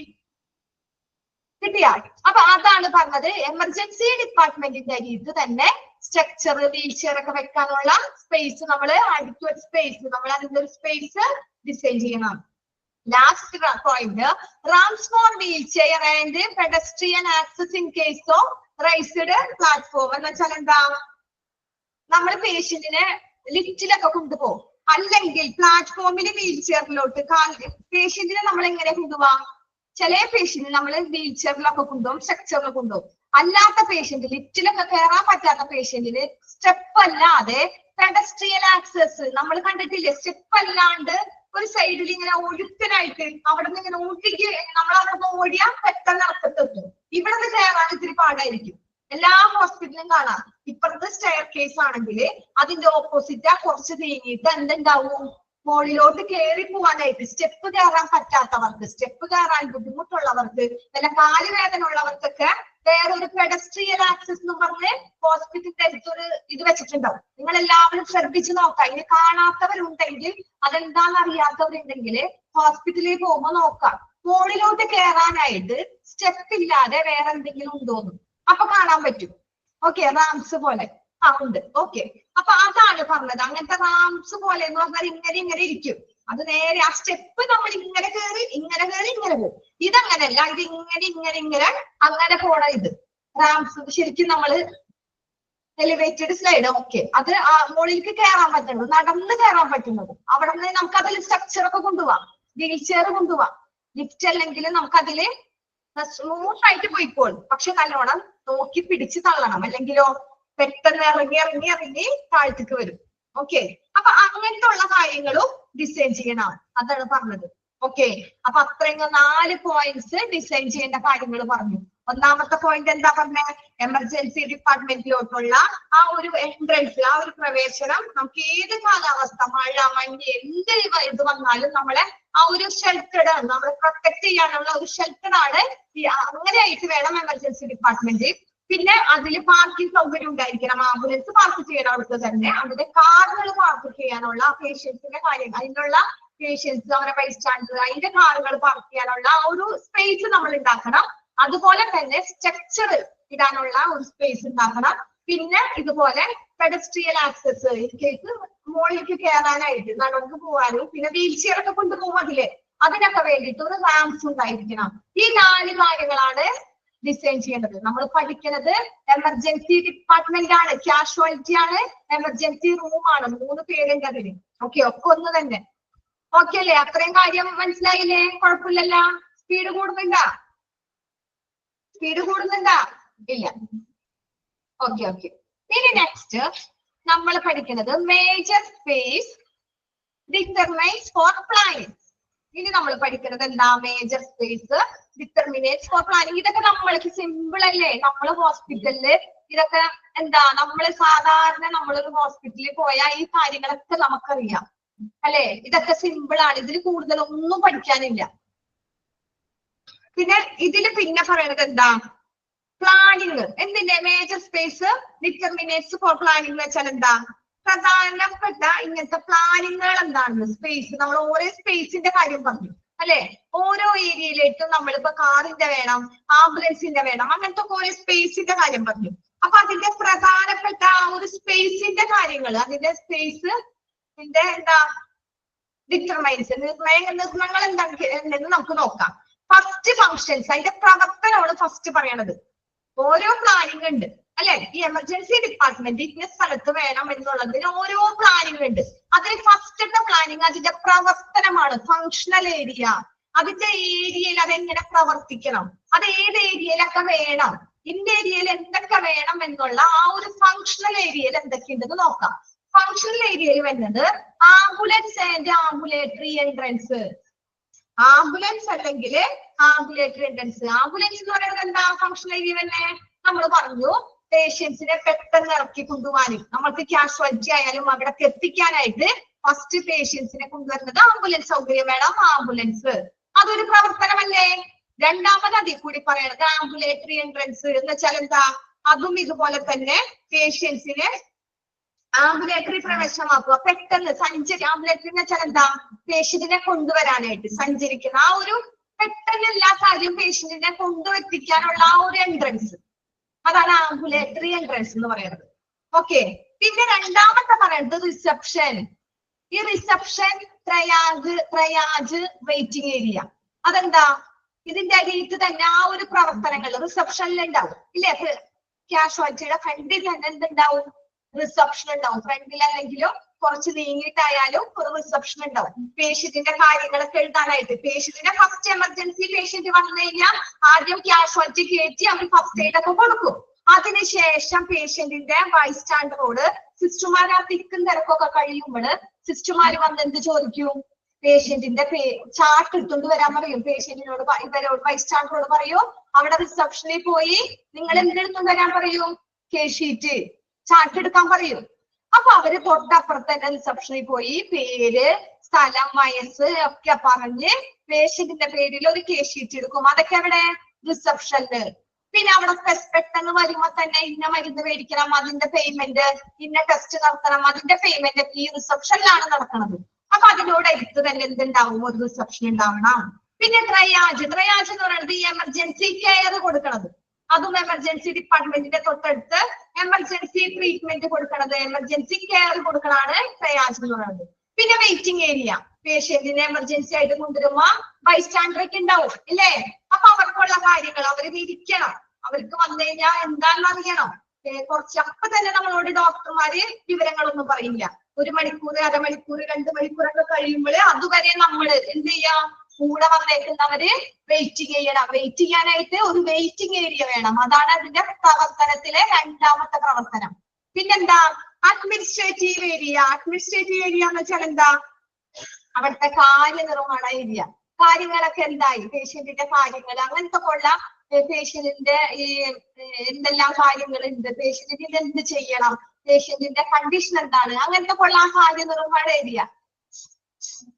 കിട്ടിയാ? അപ്പൊ അതാണ് പറഞ്ഞത് എമർജൻസി ഡിപ്പാർട്ട്മെന്റിന്റെ അരിയത്ത് തന്നെ സ്ട്രക്ചർ, വീൽ ചെയർ ഒക്കെ വെക്കാനുള്ള സ്പേസ്, നമ്മൾ അഡിക്വേറ്റ് സ്പേസ്, നമ്മൾ അതിന്റെ ഒരു സ്പേസ് ഡിസൈൻ ചെയ്യണം. Last point, ramps for wheelchair and pedestrian access in case of raised platform. എന്ന് വെച്ചാൽ എന്താ? നമ്മൾ പേഷ്യന്റിനെ ലിഫ്റ്റിലൊക്കെ കൊണ്ടുപോകും, അല്ലെങ്കിൽ പ്ലാറ്റ്ഫോമിൽ വീൽ ചെയറിലോട്ട് പേഷ്യന്റിനെ നമ്മൾ എങ്ങനെ കൊണ്ടുപോവാം? ചില പേഷ്യന്റ് നമ്മൾ വീൽ ചെയറിലൊക്കെ കൊണ്ടുപോകും, സ്ട്രക്ചറിൽ കൊണ്ടുപോകും. അല്ലാത്ത പേഷ്യന്റ്, ലിഫ്റ്റിലൊക്കെ കയറാൻ പറ്റാത്ത പേഷ്യന്റിന് സ്റ്റെപ്പ് അല്ലാതെ പെഡസ്ട്രിയൽ ആക്സസ് നമ്മൾ കണ്ടിട്ടില്ലേ? സ്റ്റെപ്പ് അല്ലാണ്ട് ഒരു സൈഡിൽ ഇങ്ങനെ ഒഴുക്കനായിട്ട് അവിടെ നിന്ന് ഇങ്ങനെ ഊട്ടിക്ക് നമ്മൾ അവിടെ ഓടിയാൽ പെട്ടെന്ന് അർത്ഥത്തെത്തും. ഇവിടെ നിന്ന് കയറാൻ ഇത്തിരി പാടായിരിക്കും. എല്ലാ ഹോസ്പിറ്റലും കാണാം. ഇപ്പുറത്തെ സ്റ്റെയർ കേസ് ആണെങ്കിൽ അതിന്റെ ഓപ്പോസിറ്റ് കുറച്ച് നീങ്ങിയിട്ട് എന്തുണ്ടാവും? മുകളിലോട്ട് കയറി പോവാനായിട്ട് സ്റ്റെപ്പ് കയറാൻ പറ്റാത്തവർക്ക്, സ്റ്റെപ്പ് കയറാൻ ബുദ്ധിമുട്ടുള്ളവർക്ക്, നല്ല കാലുവേദന ഉള്ളവർക്കൊക്കെ വേറൊരു പെഡസ്ട്രിയൽ ആക്സസ് എന്ന് പറഞ്ഞ് ഹോസ്പിറ്റലിന്റെ അടുത്തൊരു ഇത് വെച്ചിട്ടുണ്ടാവും. നിങ്ങൾ എല്ലാവരും ശ്രദ്ധിച്ചു നോക്കാം. ഇനി കാണാത്തവരുണ്ടെങ്കിൽ, അതെന്താന്ന് അറിയാത്തവരുണ്ടെങ്കിൽ ഹോസ്പിറ്റലിൽ പോകുമ്പോ നോക്കാം. മുകളിലോട്ട് കയറാനായിട്ട് സ്റ്റെപ്പ് ഇല്ലാതെ വേറെ എന്തെങ്കിലും ഉണ്ടോന്ന് അപ്പൊ കാണാൻ പറ്റും. ഓക്കെ, റാംസ് പോലെ ഉണ്ട്. ഓക്കെ, അപ്പൊ അതാണ് പറഞ്ഞത്. അങ്ങനത്തെ റാംസ് പോലെ എന്ന് പറഞ്ഞാൽ ഇങ്ങനെ ഇരിക്കും. അത് നേരെ ആ സ്റ്റെപ്പ് നമ്മൾ ഇങ്ങനെ കയറി ഇങ്ങനെ പോകും. ഇതങ്ങനെയല്ല, ഇത് ഇങ്ങനെ അങ്ങനെ പോണ ഇത് റാംസ്. ശരിക്കും നമ്മള് എലിവേറ്റഡ് സ്ലൈഡ്. ഓക്കെ, അത് മുകളിലേക്ക് കയറാൻ പറ്റുന്നത്, നടന്ന് കയറാൻ പറ്റുന്നത്. അവിടെ നിന്ന് നമുക്ക് അതിൽ സ്ട്രക്ചർ ഒക്കെ കൊണ്ടുപോവാം, വീൽ ചെയർ കൊണ്ടുപോവാം. ലിഫ്റ്റ് അല്ലെങ്കിൽ നമുക്ക് അതില് സ്മൂത്ത് ആയിട്ട് പോയിക്കോളും. പക്ഷെ നല്ലോണം നോക്കി പിടിച്ച് തള്ളണം, അല്ലെങ്കിലോ പെട്ടെന്ന് ഇറങ്ങി താഴ്ത്തേക്ക് വരും. ഓക്കെ, അപ്പൊ അങ്ങനത്തെ ഉള്ള കാര്യങ്ങളും ഡിസൈൻ ചെയ്യണം. അതാണ് പറഞ്ഞത്. ഓക്കെ, അപ്പൊ അത്രയും 4 പോയിന്റ്സ് ഡിസൈൻ ചെയ്യേണ്ട കാര്യങ്ങൾ പറഞ്ഞു. ഒന്നാമത്തെ പോയിന്റ് എന്താ പറഞ്ഞ? എമർജൻസി ഡിപ്പാർട്ട്മെന്റിലോട്ടുള്ള ആ ഒരു എൻട്രൻസ്, ആ ഒരു പ്രവേശനം നമുക്ക് ഏത് കാലാവസ്ഥ, മഴ, മഞ്ഞ്, എന്ത് ഇത് വന്നാലും നമ്മളെ ആ ഒരു ഷെൽട്ടേഡ് ആണ്, നമ്മളെ പ്രൊട്ടക്ട് ചെയ്യാനുള്ള ഒരു ഷെൽട്ടർ ആണ്. അങ്ങനെയായിട്ട് വേണം എമർജൻസി ഡിപ്പാർട്ട്മെന്റ്. പിന്നെ അതിൽ പാർക്കിംഗ് സൗകര്യം ഉണ്ടായിരിക്കണം. ആംബുലൻസ് പാർക്ക് ചെയ്യണവർക്ക് തന്നെ അതിന്റെ കാറുകൾ പാർക്ക് ചെയ്യാനുള്ള പേഷ്യൻസിന്റെ കാര്യം, അതിനുള്ള പേഷ്യൻസ്, അവരെ ബൈസ്റ്റാൻഡർ, അതിന്റെ കാറുകൾ പാർക്ക് ചെയ്യാനുള്ള ആ ഒരു സ്പേസ് നമ്മൾ ഉണ്ടാക്കണം. അതുപോലെ തന്നെ സ്ട്രക്ചർ ഇടാനുള്ള ഒരു സ്പേസ് ഉണ്ടാക്കണം. പിന്നെ ഇതുപോലെ പെഡസ്ട്രിയൽ ആക്സസ്, കേസ് മുകളിലേക്ക് കയറാനായിട്ട്, നടന്നു പോകാനും, പിന്നെ വീൽ ചെയർ ഒക്കെ കൊണ്ടുപോകും അതിനൊക്കെ വേണ്ടിയിട്ട് ഒരു റാംസ് ഉണ്ടായിരിക്കണം. ഈ 4 കാര്യങ്ങളാണ് ഡിസൈൻ ചെയ്യേണ്ടത്. നമ്മൾ പഠിക്കുന്നത് എമർജൻസി ഡിപ്പാർട്ട്മെന്റ് ആണ്, കാഷ്വാലിറ്റി ആണ്, എമർജൻസി റൂം ആണ്. 3 പേരുണ്ട് അതിന്. ഓക്കെ, ഒക്കെ ഒന്ന് തന്നെ. ഓക്കെ അല്ലേ? അത്രയും കാര്യം മനസ്സിലായില്ലേ? കുഴപ്പമില്ലല്ലോ. സ്പീഡ് കൂടുന്നുണ്ടാ? സ്പീഡ് കൂടുന്നുണ്ടാ? ഇല്ല. Okay okay. ഇനി നെക്സ്റ്റ് നമ്മൾ പഠിക്കുന്നത് major space determines for planning. ഇനി നമ്മൾ പഠിക്കുന്നത് എന്താ? Major space determinates for planning. ഇതൊക്കെ നമ്മൾക്ക് സിമ്പിൾ അല്ലേ? നമ്മള് ഹോസ്പിറ്റലില് ഇതൊക്കെ എന്താ, നമ്മള് സാധാരണ നമ്മളൊരു ഹോസ്പിറ്റലിൽ പോയാൽ ഈ കാര്യങ്ങളൊക്കെ നമുക്കറിയാം അല്ലെ? ഇതൊക്കെ സിമ്പിൾ ആണ്. ഇതിൽ കൂടുതലൊന്നും പഠിക്കാനില്ല. പിന്നെ ഇതില് പിന്നെ പറയണത് എന്താ? പ്ലാനിങ്. എന്തിന്റെ? Major space determinates for planning എന്ന് വെച്ചാൽ എന്താ? പ്രധാനപ്പെട്ട ഇങ്ങനത്തെ പ്ലാനിങ്ങുകൾ എന്താണ്? സ്പേസ്, നമ്മൾ ഓരോ സ്പേസിന്റെ കാര്യം പറഞ്ഞു അല്ലെ? ഓരോ ഏരിയയിലേക്കും നമ്മളിപ്പോ കാറിന്റെ വേണം, ആംബുലൻസിന്റെ വേണം, അങ്ങനത്തെ ഓരോ സ്പേസിന്റെ കാര്യം പറഞ്ഞു. അപ്പൊ അതിന്റെ പ്രധാനപ്പെട്ട ഒരു സ്പേസിന്റെ കാര്യങ്ങൾ, അതിന്റെ സ്പേസ് എന്താ ഡിറ്റർമൈൻസ്, നിർണ്ണയങ്ങൾ എന്താണെന്ന് നമുക്ക് നോക്കാം. ഫസ്റ്റ് ഫങ്ഷൻസ്, അതിന്റെ പ്രവർത്തനമാണ് ഫസ്റ്റ് പറയണത്. ഓരോ പ്ലാനിങ് ഉണ്ട് അല്ലെ? ഈ എമർജൻസി ഡിപ്പാർട്ട്മെന്റ് ഇന്ന സ്ഥലത്ത് വേണം എന്നുള്ളതിന് ഓരോ പ്ലാനിങ് ഉണ്ട്. അതിൽ ഫസ്റ്റത്തെ പ്ലാനിങ് അതിന്റെ പ്രവർത്തനമാണ്, ഫങ്ഷണൽ ഏരിയ. അതിന്റെ ഏരിയയിൽ അതെങ്ങനെ പ്രവർത്തിക്കണം, അത് ഏത് ഏരിയയിലൊക്കെ വേണം, ഇന്ന ഏരിയയിൽ എന്തൊക്കെ വേണം എന്നുള്ള ആ ഒരു ഫങ്ഷണൽ ഏരിയയിൽ എന്തൊക്കെയുണ്ടെന്ന് നോക്കാം. ഫങ്ഷണൽ ഏരിയയിൽ വരുന്നത് ambulance and ambulatory entrance. Ambulance അല്ലെങ്കിൽ ആംബുലേറ്ററി എൻട്രൻസ്. ആംബുലൻസ് എന്ന് പറയുന്നത് എന്താ? ഫങ്ഷണൽ ഏരിയ തന്നെ. നമ്മൾ പറഞ്ഞു പേഷ്യൻസിനെ പെട്ടെന്ന് ഇറക്കി കൊണ്ടുപോകാനും നമ്മൾക്ക് കാഷ്വാലിറ്റി ആയാലും അവിടെ എത്തിക്കാനായിട്ട് ഫസ്റ്റ് പേഷ്യൻസിനെ കൊണ്ടുവരുന്നത് ആംബുലൻസ് സൗകര്യം വേണം, ആംബുലൻസ്. അതൊരു പ്രവർത്തനമല്ലേ? രണ്ടാമത് അതിൽ കൂടി പറയണത് ആംബുലേറ്ററി എൻട്രൻസ് എന്ന് വെച്ചാൽ എന്താ? അതും ഇതുപോലെ തന്നെ പേഷ്യൻസിനെ ആംബുലേറ്ററി പ്രവേശനമാക്കുക, പെട്ടെന്ന് ആംബുലേറ്ററി എന്ന് വെച്ചാൽ എന്താ? പേഷ്യന്റിനെ കൊണ്ടുവരാനായിട്ട് സഞ്ചരിക്കുന്ന ആ ഒരു പെട്ടെന്ന് എല്ലാ കാര്യവും പേഷ്യന്റിനെ കൊണ്ടുവെത്തിക്കാനുള്ള ആ ഒരു എൻട്രൻസ്, അതാണ് ആംബുലേറ്ററി എൻട്രൻസ് എന്ന് പറയുന്നത്. ഓക്കെ. പിന്നെ രണ്ടാമത്തെ പറയുന്നത് റിസപ്ഷൻ. ഈ റിസപ്ഷൻ, ട്രയാജ്, വെയിറ്റിംഗ് ഏരിയ. അതെന്താ? ഇതിന്റെ അടിയിട്ട് തന്നെ ആ ഒരു പ്രവർത്തനങ്ങൾ റിസപ്ഷനിൽ ഉണ്ടാവും ഇല്ലേ? കാഷ്വാലിറ്റിയുടെ ഫ്രണ്ടിൽ തന്നെ എന്തുണ്ടാവും? റിസപ്ഷൻ ഉണ്ടാവും. ഫ്രണ്ടിലാണെങ്കിലും കുറച്ച് നീങ്ങിയിട്ടായാലും ഒരു റിസപ്ഷൻ ഉണ്ടാവും. പേഷ്യന്റിന്റെ കാര്യങ്ങളൊക്കെ എഴുതാനായിട്ട്. പേഷ്യന്റിന്റെ ഫസ്റ്റ് എമർജൻസി പേഷ്യന്റ് വന്നു കഴിഞ്ഞാൽ ആദ്യം കാഷ്വാലിറ്റി കയറ്റി അവർ ഫസ്റ്റ് എയ്ഡ് ഒക്കെ കൊടുക്കും. അതിനുശേഷം പേഷ്യന്റിന്റെ ബൈസ്റ്റാൻഡറോട് സിസ്റ്റർമാർ ആ തിക്കും തിരക്കൊക്കെ കഴിയുമ്പോൾ സിസ്റ്റർമാർ വന്ന് എന്ത് ചോദിക്കും? പേഷ്യന്റിന്റെ ചാർട്ട് എടുത്തുകൊണ്ട് വരാൻ പറയും. പേഷ്യന്റിനോട് ഇവരോട് ബൈസ്റ്റാൻഡറോട് പറയും, അവിടെ റിസപ്ഷനിൽ പോയി നിങ്ങൾ എന്തെടുത്തുകൊണ്ട് വരാൻ പറയും? കേസ് ഷീറ്റ്, ചാർട്ട് എടുക്കാൻ പറയും. അപ്പൊ അവര് തൊട്ടപ്പുറത്ത് തന്നെ റിസപ്ഷനിൽ പോയി പേര്, സ്ഥലം, വയസ്സ് ഒക്കെ പറഞ്ഞ് പേഷ്യന്റിന്റെ പേരിൽ ഒരു കേസ് ഷീറ്റ് എടുക്കും. അതൊക്കെ അവിടെ റിസപ്ഷനില്. പിന്നെ അവിടെ പെട്ടെന്ന് വരുമ്പോ തന്നെ ഇന്ന മരുന്ന് മേടിക്കണം, അതിന്റെ പേയ്മെന്റ്, ഇന്ന ടെസ്റ്റ് നടത്തണം, അതിന്റെ പേയ്മെന്റ് ഈ റിസപ്ഷനിലാണ് നടക്കുന്നത്. അപ്പൊ അതിനോട് അടുത്ത് തന്നെ എന്തുണ്ടാവും? ഒരു റിസപ്ഷൻ ഉണ്ടാവണം. പിന്നെ ട്രയാജ് എന്ന് പറയുന്നത് ഈ എമർജൻസി കെയർ കൊടുക്കണത്. അതും എമർജൻസി ഡിപ്പാർട്ട്മെന്റിന്റെ തൊട്ടടുത്ത് എമർജൻസി ട്രീറ്റ്മെന്റ് കൊടുക്കണത്, എമർജൻസി കെയർ കൊടുക്കണതാണ് ട്രയാജ് എന്ന് പറയുന്നത്. പിന്നെ വെയിറ്റിംഗ് ഏരിയ. പേഷ്യന്റിനെ എമർജൻസി ആയിട്ട് കൊണ്ടുവരുമ്പോ ബൈസ്റ്റാൻഡർ ഒക്കെ ഉണ്ടാവും ഇല്ലേ? അപ്പൊ അവർക്കുള്ള കാര്യങ്ങൾ അവര് ഇരിക്കണം. അവർക്ക് വന്നു കഴിഞ്ഞാൽ എന്താണെന്ന് അറിയണം. കുറച്ച് അപ്പൊ തന്നെ നമ്മളോട് ഡോക്ടർമാര് വിവരങ്ങളൊന്നും പറയില്ല. 1 മണിക്കൂർ, അരമണിക്കൂർ, 2 മണിക്കൂറൊക്കെ കഴിയുമ്പോൾ അതുവരെ നമ്മൾ എന്ത് ചെയ്യാം? കൂടെ വന്നേക്കുന്നവര് വെയിറ്റ് ചെയ്യണം. വെയിറ്റ് ചെയ്യാനായിട്ട് ഒരു വെയിറ്റിംഗ് ഏരിയ വേണം. അതാണ് അതിന്റെ പ്രവർത്തനത്തിലെ രണ്ടാമത്തെ പ്രവർത്തനം. പിന്നെന്താ? Administrative area. അഡ്മിനിസ്ട്രേറ്റീവ് ഏരിയ എന്ന് വെച്ചാൽ എന്താ? അവിടുത്തെ കാര്യനിർവഹണ ഏരിയ. കാര്യങ്ങളൊക്കെ എന്തായി? പേഷ്യന്റിന്റെ കാര്യങ്ങൾ, അങ്ങനത്തെ ഉള്ള പേഷ്യന്റിന്റെ ഈ എന്തെല്ലാം കാര്യങ്ങളുണ്ട്, പേഷ്യന്റിന് എന്ത് ചെയ്യണം, പേഷ്യന്റിന്റെ കണ്ടീഷൻ എന്താണ്, അങ്ങനത്തെ ഉള്ള ആ കാര്യനിർവഹണ ഏരിയ.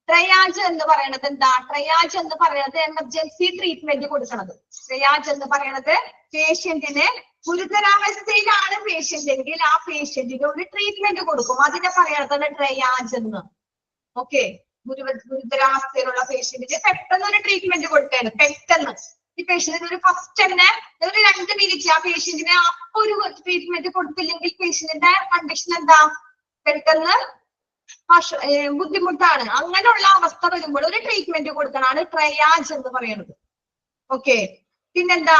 ട്രയാജ് എന്ന് പറയുന്നത് എന്താ? ട്രയാജ് എന്ന് പറയുന്നത് എമർജൻസി ട്രീറ്റ്മെന്റ് കൊടുക്കുന്നത്. ട്രയാജ് എന്ന് പറയുന്നത് പേഷ്യന്റിന് ഗുരുതരാവസ്ഥയിലാണ് പേഷ്യന്റ് എങ്കിൽ ആ പേഷ്യന്റിന് ഒരു ട്രീറ്റ്മെന്റ് കൊടുക്കും. അതിനെ പറയുന്നത് ട്രയാജ് എന്ന്. ഓക്കെ. ഗുരുതരാവസ്ഥയിലുള്ള പേഷ്യന്റിന് പെട്ടെന്ന് ഒരു ട്രീറ്റ്മെന്റ് കൊടുക്കുകയാണ്. പെട്ടെന്ന് ഈ പേഷ്യന്റിന് ഒരു ഫസ്റ്റ് തന്നെ ഒരു 2 മിനിറ്റ് ആ പേഷ്യന്റിന് അപ്പൊ ഒരു ട്രീറ്റ്മെന്റ് കൊടുത്തില്ലെങ്കിൽ പേഷ്യന്റിന്റെ കണ്ടീഷൻ എന്താ? പെട്ടെന്ന് ബുദ്ധിമുട്ടാണ്. അങ്ങനെയുള്ള അവസ്ഥ വരുമ്പോൾ ഒരു ട്രീറ്റ്മെന്റ് കൊടുക്കാനാണ് ട്രയാജ് എന്ന് പറയുന്നത്. ഓക്കെ. പിന്നെന്താ?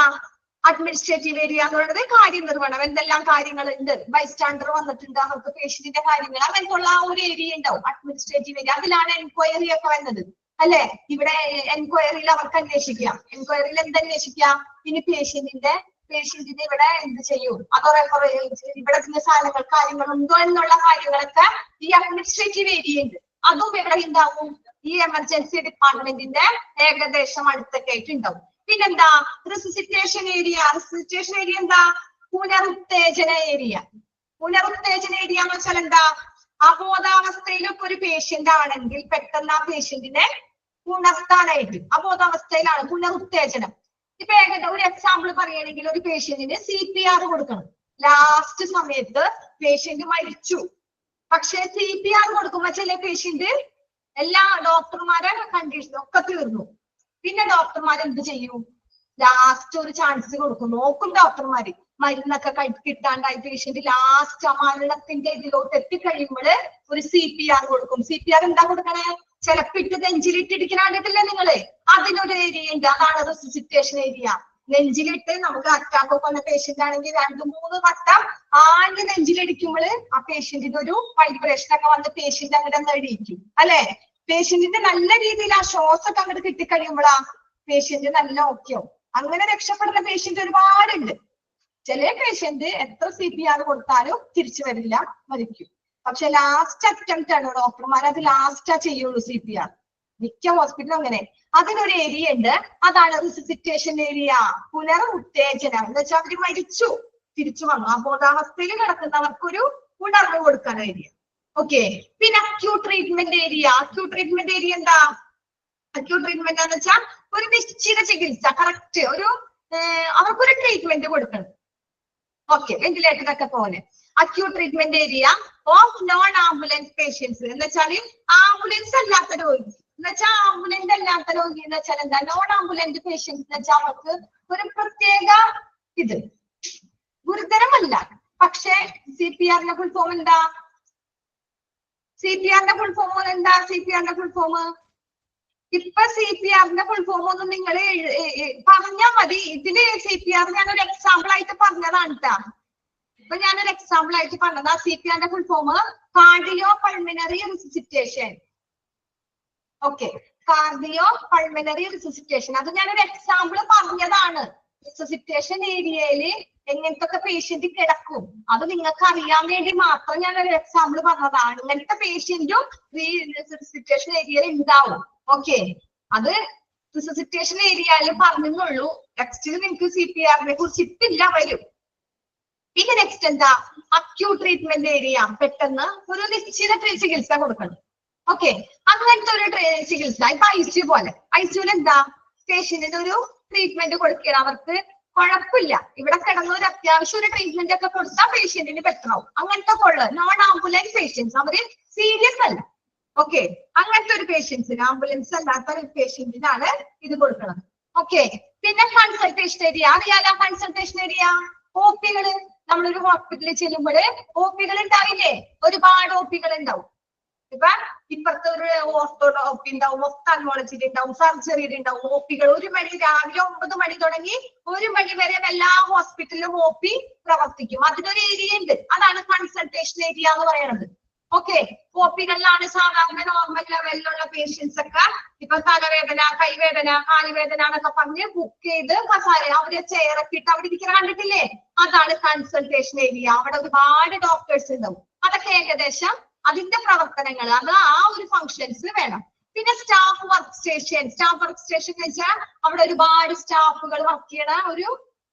അഡ്മിനിസ്ട്രേറ്റീവ് ഏരിയ എന്ന് പറയുന്നത് കാര്യനിർവഹണം, എന്തെല്ലാം കാര്യങ്ങളുണ്ട്, ബൈസ്റ്റാൻഡർ വന്നിട്ടുണ്ട്, അവർക്ക് പേഷ്യന്റിന്റെ കാര്യങ്ങൾ, അങ്ങനത്തുള്ള ആ ഒരു ഏരിയ ഉണ്ടാവും അഡ്മിനിസ്ട്രേറ്റീവ് ഏരിയ. അതിലാണ് എൻക്വയറി ഒക്കെ വരുന്നത് അല്ലെ. ഇവിടെ എൻക്വയറിയിൽ അവർക്ക് അന്വേഷിക്കാം. എൻക്വയറിയിൽ എന്ത് അന്വേഷിക്കാം? ഇനി പേഷ്യന്റിനെ ഇവിടെ എന്ത് ചെയ്യും, അതോ റെഫർ ഇവിടെ സാധനങ്ങൾ കാര്യങ്ങളുണ്ടോ എന്നുള്ള കാര്യങ്ങളൊക്കെ ഈ അഡ്മിനിസ്ട്രേറ്റീവ് ഏരിയ ഉണ്ട്. അതും ഇവിടെ ഉണ്ടാവും ഈ എമർജൻസി ഡിപ്പാർട്ട്മെന്റിന്റെ ഏകദേശം അടുത്തൊക്കെ ആയിട്ട് ഉണ്ടാവും. പിന്നെന്താ റിസിസിറ്റേഷൻ ഏരിയ. റിസിസിറ്റേഷൻ ഏരിയ എന്താ? പുനരുത്തേജന ഏരിയ. പുനരുത്തേജന ഏരിയ എന്ന് വെച്ചാൽ എന്താ? അബോധാവസ്ഥയിലൊക്കെ ഒരു പേഷ്യന്റ് ആണെങ്കിൽ പെട്ടെന്ന് ആ പേഷ്യന്റിനെ ഉണർത്താനായിട്ട്, അബോധാവസ്ഥയിലാണ് പുനരുത്തേജനം. ഇപ്പൊ ഒരു എക്സാമ്പിൾ പറയുകയാണെങ്കിൽ ഒരു പേഷ്യന്റിന് CPR കൊടുക്കണം. ലാസ്റ്റ് സമയത്ത് പേഷ്യന്റ് മരിച്ചു, പക്ഷെ CPR കൊടുക്കുമ്പോ ചില പേഷ്യന്റ് എല്ലാ ഡോക്ടർമാരെ കണ്ടീഷൻ ഒക്കെ തീർന്നു. പിന്നെ ഡോക്ടർമാർ എന്ത് ചെയ്യും? ലാസ്റ്റ് ഒരു ചാൻസ് കൊടുക്കും. നോക്കും ഡോക്ടർമാര് മരുന്നൊക്കെ കിട്ടാണ്ടായി പേഷ്യന്റ് ലാസ്റ്റ് മരണത്തിന്റെ ഇതിലോട്ട് എത്തിക്കഴിയുമ്പോൾ ഒരു CPR കൊടുക്കും. CPR എന്താ കൊടുക്കണേ? ചിലപ്പോ ഇട്ട് നെഞ്ചിലിട്ടിരിക്കണാണ്ടിട്ടില്ല നിങ്ങള്, അതിനൊരു ഏരിയ ഉണ്ട്, അതാണ് റിസിസിറ്റേഷൻ ഏരിയ. നെഞ്ചിലിട്ട് നമുക്ക് അറ്റാക്ക് വന്ന പേഷ്യന്റ് ആണെങ്കിൽ 2-3 വട്ടം ആഞ്ഞ് നെഞ്ചിലിടിക്കുമ്പോൾ ആ പേഷ്യന്റിന് ഒരു വൈബ്രേഷൻ ഒക്കെ വന്ന് പേഷ്യന്റ് അങ്ങോട്ട് എഴുതിയിരിക്കും അല്ലെ. പേഷ്യന്റിന്റെ നല്ല രീതിയിൽ ആ ശ്വാസം ഒക്കെ അങ്ങോട്ട് കിട്ടിക്കഴിയുമ്പോഴാ പേഷ്യന്റ് നല്ല ഓക്കെയോ. അങ്ങനെ രക്ഷപ്പെടുന്ന പേഷ്യന്റ് ഒരുപാടുണ്ട്. ചില പേഷ്യന്റ് എത്ര CPR കൊടുത്താലും തിരിച്ചു വരില്ല, മരിക്കും. പക്ഷെ ലാസ്റ്റ് അറ്റംപ്റ്റ് ആണ് ഡോക്ടർമാർ അത് ലാസ്റ്റാ ചെയ്യുള്ളൂ CPR. മിക്ക ഹോസ്പിറ്റലും അങ്ങനെ. അതിനൊരു ഏരിയ ഉണ്ട്, അതാണ് റിസിസിറ്റേഷൻ ഏരിയ. പുനരുത്തേജനം എന്ന് വെച്ചാൽ അവര് മരിച്ചു തിരിച്ചു വന്നു, അബോധാവസ്ഥയിൽ കിടക്കുന്നവർക്കൊരു ഉണർവ് കൊടുക്കാൻ ഏരിയ. ഓക്കെ. പിന്നെ acute treatment area. Acute treatment area എന്താ? അക്യൂട്ട് ട്രീറ്റ്മെന്റ് എന്ന് വെച്ചാൽ ഒരു നിശ്ചിത ചികിത്സ, കറക്റ്റ് ഒരു അവർക്കൊരു ട്രീറ്റ്മെന്റ് കൊടുക്കണം. ഓക്കെ, വെന്റിലേറ്ററൊക്കെ പോലെ. Acute treatment area of non ambulance patients എന്ന് വെച്ചാൽ ആംബുലൻസ് അല്ലാത്ത രോഗി എന്ന് വെച്ചാൽ ആംബുലൻസ് അല്ലാത്ത രോഗി എന്ന് വെച്ചാൽ എന്താ? നോൺ ആംബുലൻസ് പേഷ്യൻസ് എന്ന് വെച്ചാൽ അവർക്ക് ഒരു പ്രത്യേക ഇത് ഗുരുതരമല്ല, പക്ഷെ CPRന്റെ ഫുൾ ഫോം എന്താ? CPRന്റെ ഫുൾ ഫോം എന്താ? CPRന്റെ ഫുൾ ഫോം ഇപ്പൊ CPRന്റെ ഫുൾ ഫോം ഒന്നും നിങ്ങൾ പറഞ്ഞാൽ മതി. ഇതില് CPR ഞാനൊരു എക്സാമ്പിൾ ആയിട്ട് പറഞ്ഞതാണ് കേട്ടാ. ഇപ്പൊ ഞാനൊരു എക്സാമ്പിൾ ആയിട്ട് പറഞ്ഞതാ. CPRന്റെ full form cardio pulmonary resuscitation. Okay, cardio pulmonary resuscitation. അത് ഞാനൊരു എക്സാമ്പിൾ പറഞ്ഞതാണ്. റിസിസിറ്റേഷൻ ഏരിയയിൽ എങ്ങനത്തെ പേഷ്യന്റ് കിടക്കും അത് നിങ്ങൾക്ക് അറിയാൻ വേണ്ടി മാത്രം ഞാനൊരു എക്സാമ്പിൾ പറഞ്ഞതാണ്. ഇങ്ങനത്തെ പേഷ്യന്റും റിസിസിറ്റേഷൻ ഏരിയയിൽ ഉണ്ടാവും. ഓക്കെ, അത് റിസിസിറ്റേഷൻ ഏരിയയിൽ പറഞ്ഞുള്ളൂ. നെക്സ്റ്റിൽ നിങ്ങൾക്ക് CPRനെ കുറിച്ച് ഇട്ടില്ല, വരും. പിന്നെ നെക്സ്റ്റ് എന്താ? Acute treatment area. പെട്ടെന്ന് ഒരു നിശ്ചിത ചികിത്സ കൊടുക്കണം. ഓക്കെ, അങ്ങനത്തെ ഒരു ചികിത്സ. ഇപ്പൊ ICU പോലെ. ICUവിൽ എന്താ? പേഷ്യന്റിന് ഒരു ട്രീറ്റ്മെന്റ് കൊടുക്കണം. അവർക്ക് കുഴപ്പമില്ല, ഇവിടെ കിടന്ന ഒരു അത്യാവശ്യം ഒരു ട്രീറ്റ്മെന്റ് ഒക്കെ കൊടുത്താൽ പേഷ്യന്റിന് ബെറ്റർ ആവും. അങ്ങനത്തെ കൊള്ള നോൺ ആംബുലൻസ് പേഷ്യൻസ് അവര് സീരിയസ് അല്ല. ഓക്കെ, അങ്ങനത്തെ ഒരു പേഷ്യൻസിന്, ആംബുലൻസ് അല്ലാത്ത ഒരു പേഷ്യന്റിനാണ് ഇത് കൊടുക്കുന്നത്. ഓക്കെ, പിന്നെ കൺസൾട്ടേഷൻ ഏരിയ. അറിയാലോ കൺസൾട്ടേഷൻ ഏരിയ? OPകള്. നമ്മളൊരു ഹോസ്പിറ്റലിൽ ചെല്ലുമ്പോൾ OPകൾ ഉണ്ടാവില്ലേ? ഒരുപാട് OPകൾ ഉണ്ടാവും. ഇപ്പൊ ഇപ്പുറത്തെ ഒരു ഓർത്തോഡോപ്പി ഉണ്ടാവും, ഒഫ്താൽമോളജിയിൽ ഉണ്ടാവും, സർജറിയിൽ ഉണ്ടാവും OPകൾ. 1 മണി രാവിലെ 9 മണി തുടങ്ങി 1 മണി വരെ എല്ലാ ഹോസ്പിറ്റലിലും OP പ്രവർത്തിക്കും. അതിനൊരു ഏരിയ ഉണ്ട്, അതാണ് കൺസൾട്ടേഷൻ ഏരിയ എന്ന് പറയുന്നത്. ഓക്കെ, OPകളിലാണ് സാധാരണ നോർമൽ ലെവലിലുള്ള പേഷ്യൻസ് ഒക്കെ ഇപ്പൊ തലവേദന, കൈവേദന, കാലുവേദന എന്നൊക്കെ പറഞ്ഞ് ബുക്ക് ചെയ്ത് കസാര അവര് ചെയറൊക്കെ ഇട്ട് അവിടെ ഇരിക്കാൻ കണ്ടിട്ടില്ലേ? അതാണ് കൺസൾട്ടേഷൻ ഏരിയ. അവിടെ ഒരുപാട് ഡോക്ടേഴ്സ് ഉണ്ടാവും. അതൊക്കെ ഏകദേശം അതിന്റെ പ്രവർത്തനങ്ങൾ, അത് ആ ഒരു ഫങ്ഷൻസ് വേണം. പിന്നെ staff work station. Staff work station എന്ന് വെച്ചാൽ അവിടെ ഒരുപാട് സ്റ്റാഫുകൾ വർക്ക് ചെയ്യണ ഒരു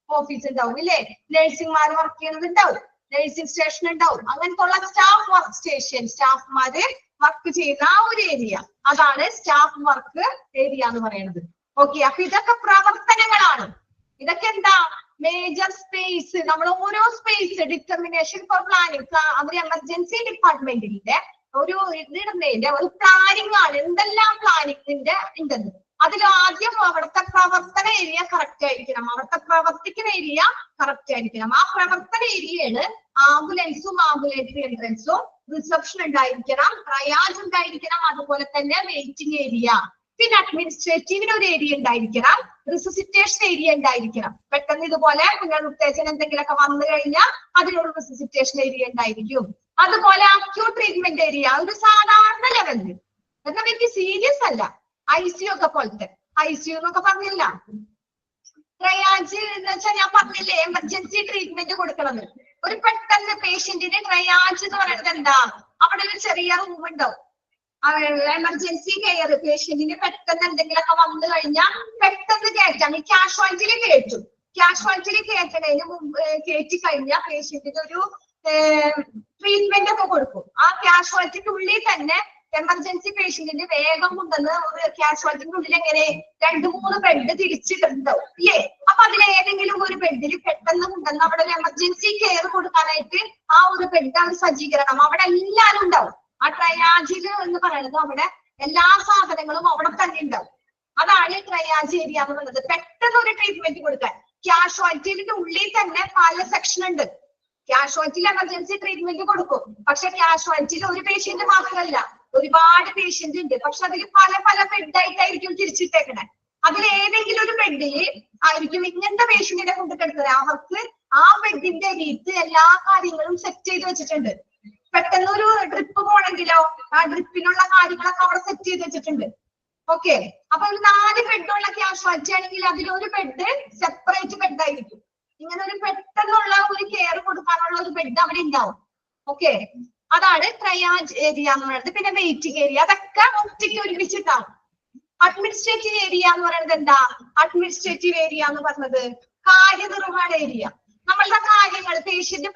ഓഫീസ് ഉണ്ടാവും ഇല്ലേ? നഴ്സിംഗ്മാർ വർക്ക് ചെയ്യണത് ഉണ്ടാവും, നഴ്സിംഗ് സ്റ്റേഷൻ ഉണ്ടാവും. അങ്ങനത്തെ ഉള്ള സ്റ്റാഫ് വർക്ക് സ്റ്റേഷൻ, സ്റ്റാഫ്മാര് വർക്ക് ചെയ്യുന്ന ആ ഒരു ഏരിയ, അതാണ് സ്റ്റാഫ് വർക്ക് ഏരിയ എന്ന് പറയുന്നത്. ഓക്കെ, അപ്പൊ ഇതൊക്കെ പ്രവർത്തനങ്ങളാണ്. ഇതൊക്കെ എന്താ? Major space. നമ്മൾ ഓരോ സ്പേസ് ഡിറ്റർമിനേഷൻ ഫോർ പ്ലാനിങ്, അവർ എമർജൻസി ഡിപ്പാർട്ട്മെന്റിന്റെ ഒരു ഇതിടുന്നതിന്റെ ഒരു പ്ലാനിങ് ആണ്. എന്തെല്ലാം പ്ലാനിങ്ങിന്റെ ഉണ്ടെന്ന് അതിൽ ആദ്യം അവിടുത്തെ പ്രവർത്തന ഏരിയ കറക്റ്റ് ആയിരിക്കണം, അവിടുത്തെ പ്രവർത്തിക്കുന്ന ഏരിയ കറക്റ്റ് ആയിരിക്കണം. ആ പ്രവർത്തന ഏരിയയാണ് ആംബുലൻസും ആംബുലേറ്ററി എൻട്രൻസും, റിസപ്ഷൻ ഉണ്ടായിരിക്കണം, ട്രയാജ് ഉണ്ടായിരിക്കണം, അതുപോലെ തന്നെ വെയിറ്റിംഗ് ഏരിയ. പിന്നെ അഡ്മിനിസ്ട്രേറ്റീവിന് ഒരു ഏരിയ ഉണ്ടായിരിക്കണം, റിസസിറ്റേഷൻ ഏരിയ ഉണ്ടായിരിക്കണം. പെട്ടെന്ന് ഇതുപോലെ പുനരുത്തേജനം എന്തെങ്കിലുമൊക്കെ വന്നു കഴിഞ്ഞാൽ അതിനൊരു റിസസിറ്റേഷൻ ഏരിയ ഉണ്ടായിരിക്കും. അതുപോലെ അക്യൂട്ട് ട്രീറ്റ്മെന്റ് ഏരിയ ഒരു സാധാരണ ലെവലിൽ, എന്നാൽ വലിയ സീരിയസ് അല്ല, ICU ഒക്കെ പോലത്തെ. ICU എന്നൊക്കെ പറഞ്ഞില്ല. ട്രയാജ് എന്ന് വെച്ചാൽ ഞാൻ പറഞ്ഞില്ലേ എമർജൻസി ട്രീറ്റ്മെന്റ് കൊടുക്കണത്. ഒരു പെട്ടെന്ന് പേഷ്യന്റിന് ട്രയാജ് എന്ന് പറയുന്നത് എന്താ, അവിടെ ഒരു ചെറിയ റൂം ഉണ്ടാവും. എമർജൻസി കെയർ, പേഷ്യന്റിന് പെട്ടെന്ന് എന്തെങ്കിലുമൊക്കെ വന്നു കഴിഞ്ഞാൽ പെട്ടെന്ന് കയറ്റാം. ഈ കാഷ്വാലിറ്റിയിൽ കയറ്റും. കാഷ്വാലിറ്റിയിൽ കയറ്റുന്നതിന് മുമ്പ് കയറ്റി കഴിഞ്ഞാൽ പേഷ്യന്റിന് ഒരു ട്രീറ്റ്മെന്റ് ഒക്കെ കൊടുക്കും. ആ കാഷ്വാലിറ്റിക്ക് ഉള്ളിൽ തന്നെ എമർജൻസി പേഷ്യന്റിന് വേഗം കൊണ്ടുവന്ന് ഒരു കാഷ്വാലിറ്റിന്റെ ഉള്ളിൽ എങ്ങനെ 2-3 ബെഡ് തിരിച്ചിട്ടുണ്ടാവും ഇല്ലേ? അപ്പൊ അതിൽ ഏതെങ്കിലും ഒരു ബെഡിൽ പെട്ടെന്ന് കൊണ്ടുവന്ന് അവിടെ ഒരു എമർജൻസി കെയർ കൊടുക്കാനായിട്ട് ആ ഒരു ബെഡ് അവർ സജ്ജീകരണം അവിടെ എല്ലാവരും ഉണ്ടാവും. ആ ട്രയാജിൽ എന്ന് പറയുന്നത് അവിടെ എല്ലാ സാധനങ്ങളും അവിടെ തന്നെ ഉണ്ടാവും. അതാണ് ട്രയാജ് ഏരിയ എന്ന് പറയുന്നത്. പെട്ടെന്ന് ഒരു ട്രീറ്റ്മെന്റ് കൊടുക്കാൻ കാഷ്വാലിറ്റിയുടെ ഉള്ളിൽ തന്നെ പല സെക്ഷൻ ഉണ്ട്. കാഷ്വാലിറ്റിയിൽ എമർജൻസി ട്രീറ്റ്മെന്റ് കൊടുക്കും. പക്ഷെ കാഷ്വാലിറ്റിയിൽ ഒരു പേഷ്യന്റ് മാത്രമല്ല, ഒരുപാട് പേഷ്യന്റ് ഉണ്ട്. പക്ഷെ അതിൽ പല പല ബെഡായിട്ടായിരിക്കും തിരിച്ചിട്ടേക്കണേ. അതിൽ ഏതെങ്കിലും ഒരു ബെഡില് ആയിരിക്കും ഇങ്ങനത്തെ പേഷ്യന്റിനെ കൊണ്ട് കിടക്കുന്നത്. അവർക്ക് ആ ബെഡിന്റെ അരിയത്ത് എല്ലാ കാര്യങ്ങളും സെറ്റ് ചെയ്ത് വെച്ചിട്ടുണ്ട്. പെട്ടെന്ന് ഒരു ട്രിപ്പ് പോണെങ്കിലോ ആ ട്രിപ്പിനുള്ള കാര്യങ്ങളൊക്കെ അവിടെ സെറ്റ് ചെയ്ത് വെച്ചിട്ടുണ്ട്. ഓക്കെ, അപ്പൊ ഒരു 4 ബെഡുള്ള കാഷ്വാലിറ്റി ആണെങ്കിൽ അതിലൊരു ബെഡ് സെപ്പറേറ്റ് ബെഡായിരിക്കും. ഇങ്ങനെ ഒരു പെട്ടെന്നുള്ള ഒരു കെയർ കൊടുക്കാനുള്ള ഒരു ബെഡ് അവിടെ ഉണ്ടാവും. ഓക്കെ, അതാണ് ട്രയാജ് ഏരിയ എന്ന് പറയുന്നത്. പിന്നെ വെയിറ്റിംഗ് ഏരിയ, അതൊക്കെ ഒറ്റയ്ക്ക് ഒരുമിച്ചിട്ടാവും. അഡ്മിനിസ്ട്രേറ്റീവ് ഏരിയ എന്ന് പറയുന്നത് എന്താ? അഡ്മിനിസ്ട്രേറ്റീവ് ഏരിയ എന്ന് പറഞ്ഞത് കാര്യനിർവഹണ ഏരിയ. നമ്മളുടെ കാര്യങ്ങൾ പേഷ്യന്റിനെ